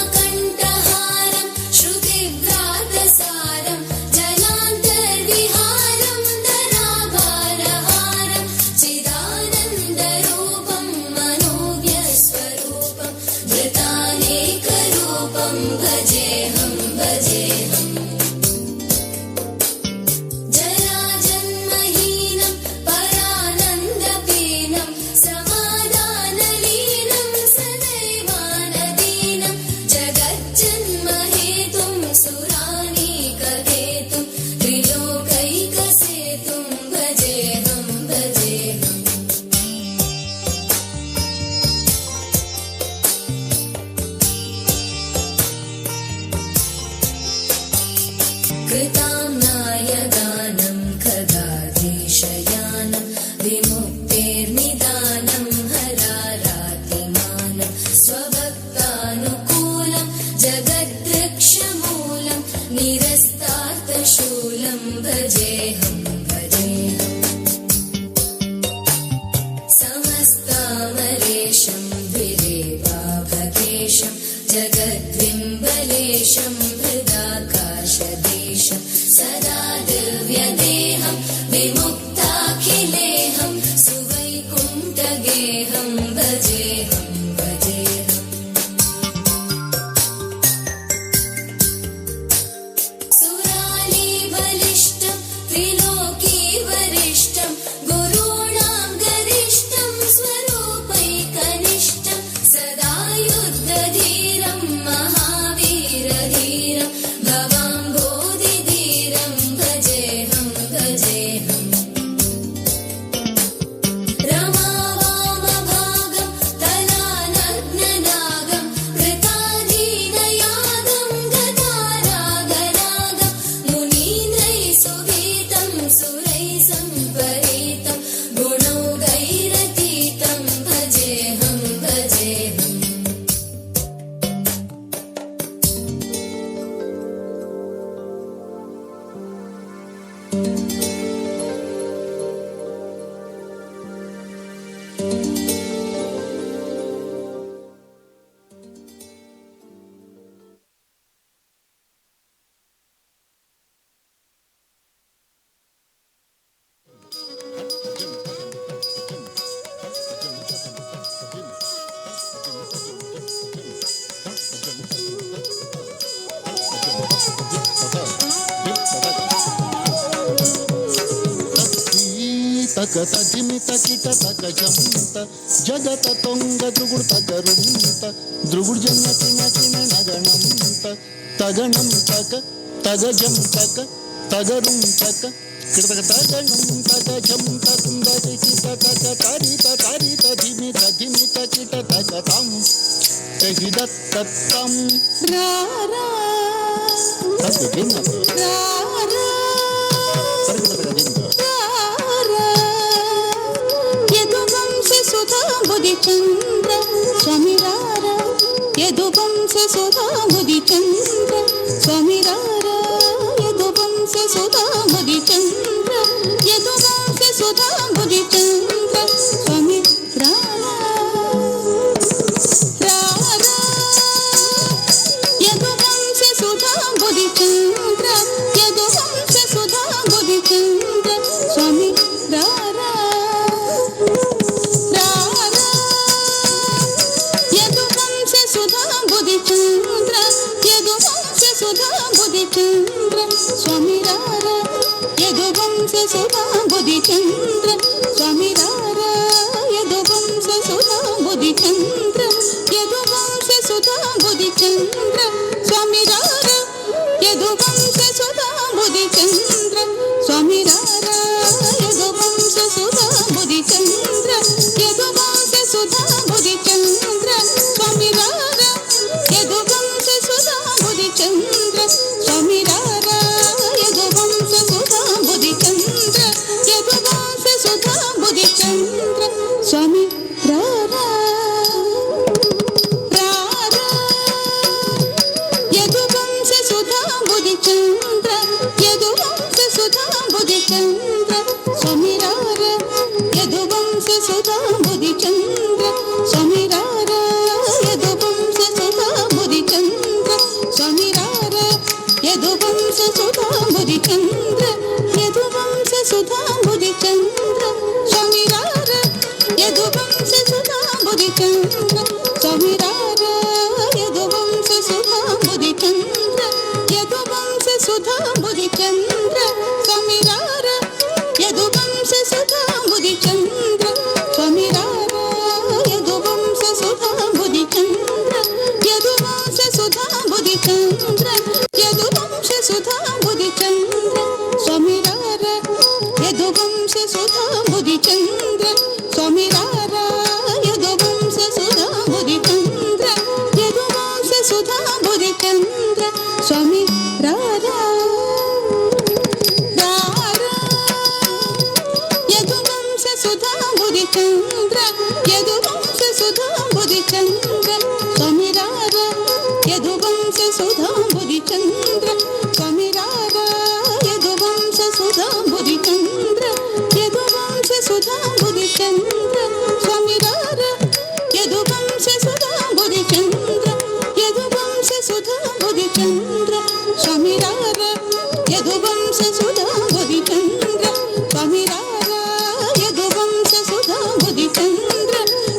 रमाकण्ठहारं श्रुतिव्रातसारं जलान्तर्विहारं धराभारहारं चिदानन्दरूपं मनोव्यस्वरूपं धृतानेकरूपं भजेऽहं भजेऽहम् जराजन्महीनं परानन्दपीनं समाधानलीनं सदैवानदीनं जगज्जन्महेतुं सुरानीकहेतुं त्रिलोकैकसेतुं भजेऽहं भजेऽहम् कृताम्नाय गानं खगाधीशयानं विमुक्तेर्निदानं हरारातिमानं स्वभक्तानुकूलं जगद्वृक्षमूलं निरस्तार्थशूलं भजेऽहं भजेऽहम् समस्तामलेशं द्विरेवाभकेशं जगद्विम्बलेशं हृदाकाशदेशं सदा दिव्यदेहं विमुक्ताखिलेहं सुवैकुण्ठगेहं भजेऽहं भजेऽहम् सुरालीबलिष्ठं त्रिलोकीवरिष्ठं गुरूणां गरिष्ठं स्वरूपैकनिष्ठं सदा युद्धधीरं महावीरधीरं भवाम्भोधिधीरं भजेऽहं भजेऽहम् रमावामभागं तलानग्ननागं कृताधीनयागं गतारागरागं मुनीन्द्रैः सुगीतं सुरैः सम्परीतं गुणौघैरतीतं भजेऽहं भजेऽहम् ತಕ ತಜಿಮಿ ತಕಿಟ ತಕ ಜಂತ ಜಗತ ತೊಂಗ ದ್ರುಗುಡ್ ತಗರುಂತ ದ್ರುಗುಡ್ ಜನ ಕಿಣ ಕಿಣ ನಗಣಂತ ತಗಣಂ ತಕ ತಗ ಜಂ ತಕ ತಗರುಂ ತಕ ಕಿಡತಕ ತಗಣಂ ತಗ ಜಂ ತಕುಂದ ಕಿಟ ತಕ ತಾರಿತ ತಾರಿತ ಧಿಮಿ ತಕಿಟ ತಕ ತಂ ಕಹಿದ ತತ್ತಂ ರಾರಾ ತಕ ಜಿನ ರಾರಾ ಯದುವಂಶಿ ಸುಧಾ ಮುದಿಚಂದ್ರ ಸ್ವಾಮಿರಾರ ಯದುವಂಶಿ ಸುಧಾ ಮುದಿಚಂದ್ರ ಸ್ವಾಮಿರಾರ ಯದುವಂಶಿ ಸುಧಾ ಮುದಿಚಂದ್ರ ಯದುವಂಶಿ ಸುಧಾ ಮುದಿಚಂದ್ರ ಸ್ವಾಮಿ ರಾರ ರಾರ ಯದುವಂಶಿ ಸುಧಾ ಮುದಿಚಂದ್ರ ಯದುವಂಶಿ ಸುಧಾ ಮುದಿಚಂದ್ರ ಸ್ವಾಮಿ ರಾರ ರಾರ ಯದುವಂಶಿ ಸುಧಾ ಮುದಿಚಂದ್ರ ಯದುವಂಶಿ ಸುಧಾ ಮುದಿಚಂದ್ರ ಸ್ವಾಮಿ ರಾರ ಯದುವಂಶಿ ಸುಧಾ ಮುದಿಚಂದ್ರ ಸ್ವಾಮಿ ರಾರ ಯದುವಂಶಿ ಸುಧಾ ಮುದಿಚಂದ್ರ ಯದುವಂಶಿ ಸುಧಾ ಮುದಿಚಂದ್ರ ಸ್ವಾಮಿ ರಾರ ಯದುವಂಶಿ ಸುಧಾ ಮುದಿಚಂದ್ರ ಸ್ವಾಮಿ ರಾರ ಯದುವಂಶಿ ಸುಧಾ ಮುದಿಚಂದ್ರ ಯದುವಂಶಿ ಸುಧಾ ಮುದಿಚಂದ್ರ ಸ್ವಾಮಿ ರಾರ ಯದುವಂಶಿ ಸುಧಾ ಮುದಿಚಂದ್ರ ಸ್ವಾಮಿ ರಾರ ಯದುವಂಶಿ ಸುಧಾ ಮುದಿಚಂದ್ರ ಯದುವಂಶಿ ಸುಧಾ ಮುದಿಚಂದ್ರ ಸ್ವಾಮಿ ರಾರ ಸುಧಾಂಬುದಿ ಚಂದ್ರ ಸ್ವಾಮಿರಾರ ಯದುವಂಶ ಸುಧಾಂಬುದಿ ಚಂದ್ರ ಸ್ವಾಮಿರಾರ ಯದುವಂಶ ಸುಧಾಂಬುದಿ ಚಂದ್ರ ಯದುವಂಶ ಸುಧಾಂಬುದಿ ಚಂದ್ರ ಸ್ವಾಮಿರಾರ ಯದುವಂಶ ಸುಧಾಂಬುದಿ ಚಂದ್ರ ಸ್ವಾಮಿರಾರ ಯದುವಂಶ ಸುಧಾಂಬುದಿ ಚಂದ್ರ ಯದುವಂಶ ಸುಧಾಂಬುದಿ ಚಂದ್ರ ಸ್ವಾಮಿರಾರ ಯದುವಂಶ ಸುಧಾಂಬುದಿ ಚಂದ್ರ ಸ್ವಾಮಿರಾರ ಯದುವಂಶ ಸುಧಾಂಬುದಿ ಚಂದ್ರ ಯದುವಂಶ ಸುಧಾಂಬುದಿ ಚಂದ್ರ ಯದುವಂಶ ಸುಧಾಂಬುದಿ ಚಂದ್ರ ಸ್ವಾಮಿರಾರ ಯದುವಂಶ ಸುಧಾಂಬುದಿ ಚಂದ್ರ ಸ್ವಾಮಿರಾರ ಯದುವಂಶ ಸುಧಾಂಬುದಿ ಚಂದ್ರ ಯದುವಂಶ ಸುಧಾಂಬುದಿ ಚಂದ್ರ ಸ್ವಾಮಿರಾರ ಯದುವಂಶ ಸುಧಾಂಬುದಿ ಚಂದ್ರ ಯದುವಂಶ ಸುಧಾಂಬುದಿ ಚಂದ್ರ ಸ್ವಾಮಿರಾರ ಯದುವಂಶ ಸುಧಾಂಬುದಿ ಚಂದ್ರ ಸ್ವಾಮಿರಾರ ಯದುವಂಶ ಸುಧಾಂಬುದಿ ಚಂದ್ರ ಯದುವಂಶ ಸುಧಾಂಬುದಿ ಚಂದ್ರ ಸ್ವಾಮಿರಾರ ಯದುವಂಶ ಸುಧಾಂಬುದಿ ಚಂದ್ರ ಯದುವಂಶ ಸುಧಾಂಬುದಿ ಚಂದ್ರ ಸ್ವಾಮಿರಾರ ಯದುವಂಶ ಸುಧಾಂಬುದಿ ಚಂದ್ರ ಸ್ವಾಮಿರಾರ ಯದುವಂಶ ಸುಧಾಂಬುದಿ ಚಂದ್ರ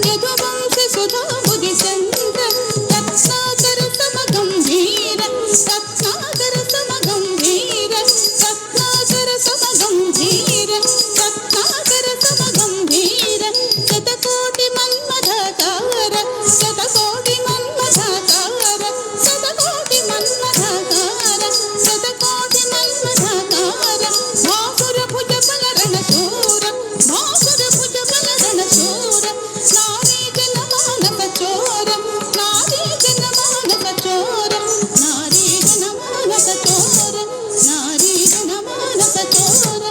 ಯದುವಂಶ ಸುಧಾಂಬುದಿ ಚಂದ್ರ ರತ್ನಾಕರ ಸಮಗಂಭೀರ ರತ್ನಾಕರ ಸಮಗಂಭೀರ ರತ್ನಾಕರ ಸಮಗಂಭೀರ ರತ್ನಾಕರ ಸಮಗಂಭೀರ ಶತಕೋಟಿ ಮನ್ಮಥಾಕಾರ ಶತಕೋಟಿ ಮನ್ಮಥಾಕಾರ ಶತಕೋಟಿ ಮನ್ಮಥಾಕಾರ ಶತಕೋಟಿ ಮನ್ಮಥಾಕಾರ ಭಾಸುರ ಭುಜ ಬಲರಣ ಶೂರ ಭಾಸುರ ಭುಜ ಬಲರಣ ಶೂರ ನಾರಿ ಜನ ಮಾನಸ ಚೋರ ನಾರಿ ಜನ ಮಾನಸ ಚೋರ ನಾರಿ ಜನ ಮಾನಸ ಚೋರ ನಾರಿ ಜನ ಮಾನಸ ಚೋರ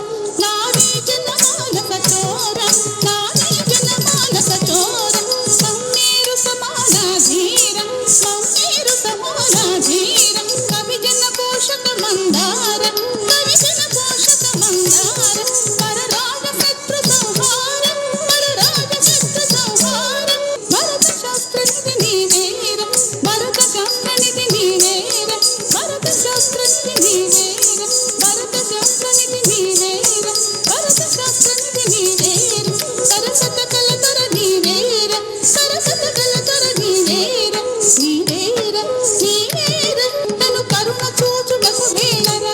ನಾರಿ ಜನ ಮಾನಸ ಚೋರ ನಾರಿ ಜನ ಮಾನಸ ಚೋರ ಮಮ್ಮೇರು ಸಮಾನಾಧೀರ ಮಮ್ಮೇರು ಸಮಾನಾಧೀರ ಕವಿಜನ ಪೋಷಕ ಮಂದಾರ ಕವಿಜನ ಪೋಷಕ ಮಂದಾರ ಪರರಾಜ ಶತ್ರು ಸಂಹಾರ ಪರರಾಜ ಶತ್ರು ಸಂಹಾರ ಭರತ ಶಾಸ್ತ್ರ ನಿಧಿ ನೀವೇರ ಭರತ ಶಾಸ್ತ್ರ ನಿಧಿ ನೀವೇರ ಭರತ ಶಾಸ್ತ್ರ ನಿಧಿ ನೀವೇರ ಭರತ ಶಾಸ್ತ್ರ ನಿಧಿ ನೀವೇರ ಭರತ ಶಾಸ್ತ್ರ ನಿಧಿ ನೀವೇರ ಸರಸತ ಕಲತರ ನೀವೇರ ಸರಸತ ಕಲತರ ನೀವೇರ ನೀವೇರ ನೀವೇರ ತನು ಕರುಣ ಚೂಚುಗು ಬೇಲರ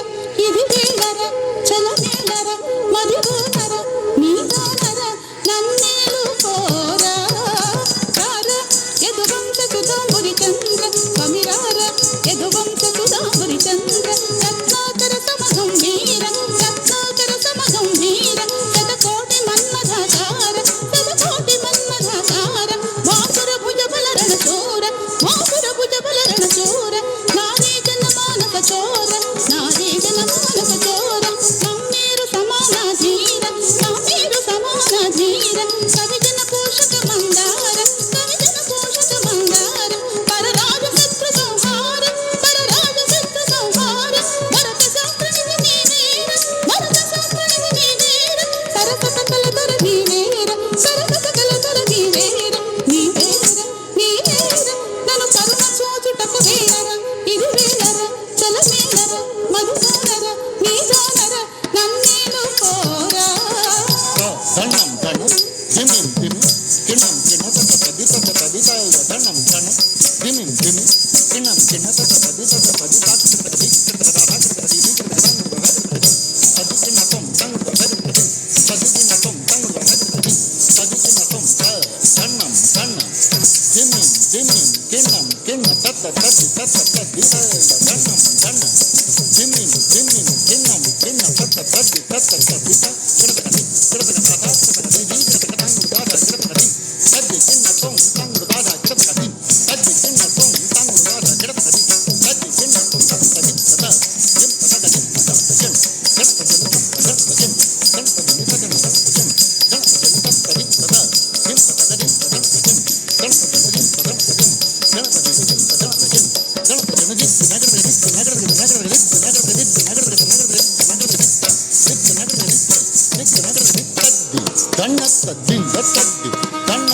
ಇದು ಬೇಲರ ಚಲ ಬೇಲರ ಮಧುಗೋನರ ನೀದಾನರ ನನ್ನೇಳು ಕೋರ ರಾರ ಯದುವಂಶ ಸುಧಾಂಬುದಿ ಚಂದ್ರ ಸ್ವಾಮಿರಾರ ಯದುವಂಶ ಸುಧಾಂಬುದಿ ಚಂದ್ರ ರತ್ನಾಕರ ಸಮಗಂಭೀರ ರತ್ನಾಕರ ಸಮಗಂಭೀರ ಶತಕೋಟಿ ಮನ್ಮಥಾಕಾರ ಶತಕೋಟಿ ಮನ್ಮಥಾಕಾರ ಭಾಸುರ ಭುಜ ಬಲರಣ ಚೋರ ಭಾಸುರ ಭುಜ ಬಲರಣ ಚೋರ ನಾರಿ ಜನ ಮಾನಸ ಚೋರ ನಾರಿ ಜನ ಮಾನಸ ಚೋರ ನಮ್ಮೇರು ಸಮಾನಾಧೀರ ನಮ್ಮೇರು ಸಮಾನಾಧೀರ ಕವಿಜನ ಪೋಷಕ ಮಂದಾರ ಕವಿಜನ ಪೋಷಕ ಮಂದಾರ ಪರರಾಜ ಶತ್ರು ಸಂಹಾರ ಪರರಾಜ ಶತ್ರು ಸಂಹಾರ ಭರತ ಶಾಸ್ತ್ರ ನಿಧಿ ನೀವೇರ ಭರತ ಶಾಸ್ತ್ರ ನಿಧಿ ನೀವೇರ ಸರಸತ ಕಲತರ ನೀವೇರ ಸರಸತ ಕಲತರ ನೀವೇರ ನೀವೇರ ನೀವೇರ ನಾನು ಕರುಣ ಸೋಚುಟಕು ಬೇಲರ ಇದು ಬೇಲರ ಚಲ ಬೇಲರ ಮಧುಗಾನರ ನೀದಾನರ ನನ್ನೇನು ಕೋರ ಧಣ್ಣಂ ಧಣ ಧಿಮಿಂ ಧಿಮಿ ಕಿಣಂ ಕಿಣ ತತ ಪದಿ ತತ ಪದಿ ತಾಯ ಧಣ್ಣಂ ಧಣ ಧಿಮಿಂ ಧಿಮಿ ಕಿಣಂ ಕಿಣ ತತ ಪದಿ ತತ ಪದಿ ತಾಕ ಪದಿ ಪದಿ ಕಿಣ ತೊಂ ತಂಗ ಪದಿ ಪದಿ ಕಿಣ ತೊಂ ತಂಗ ಪದಿ ಪದಿ ಕಿಣ ತೊಂ ಧಣ್ಣಂ ಧಣ್ಣ ಧಿಮಿಂ ಧಿಮಿಂ ಕಿಣಂ ಕಿಣ ತತ ಪದಿ ತತ ಪದಿ ತಾಯ ಧಣ್ಣಂ ಧಣ್ಣ ಧಿಮಿಂ ಧಿಮಿಂ ಕಿಣಂ ಕಿಣ ತತ ಪದಿ ತತ ಪದಿ ತಾ ದಂಡತ್ತ ದಿನ್ దత్తద్ది తన్న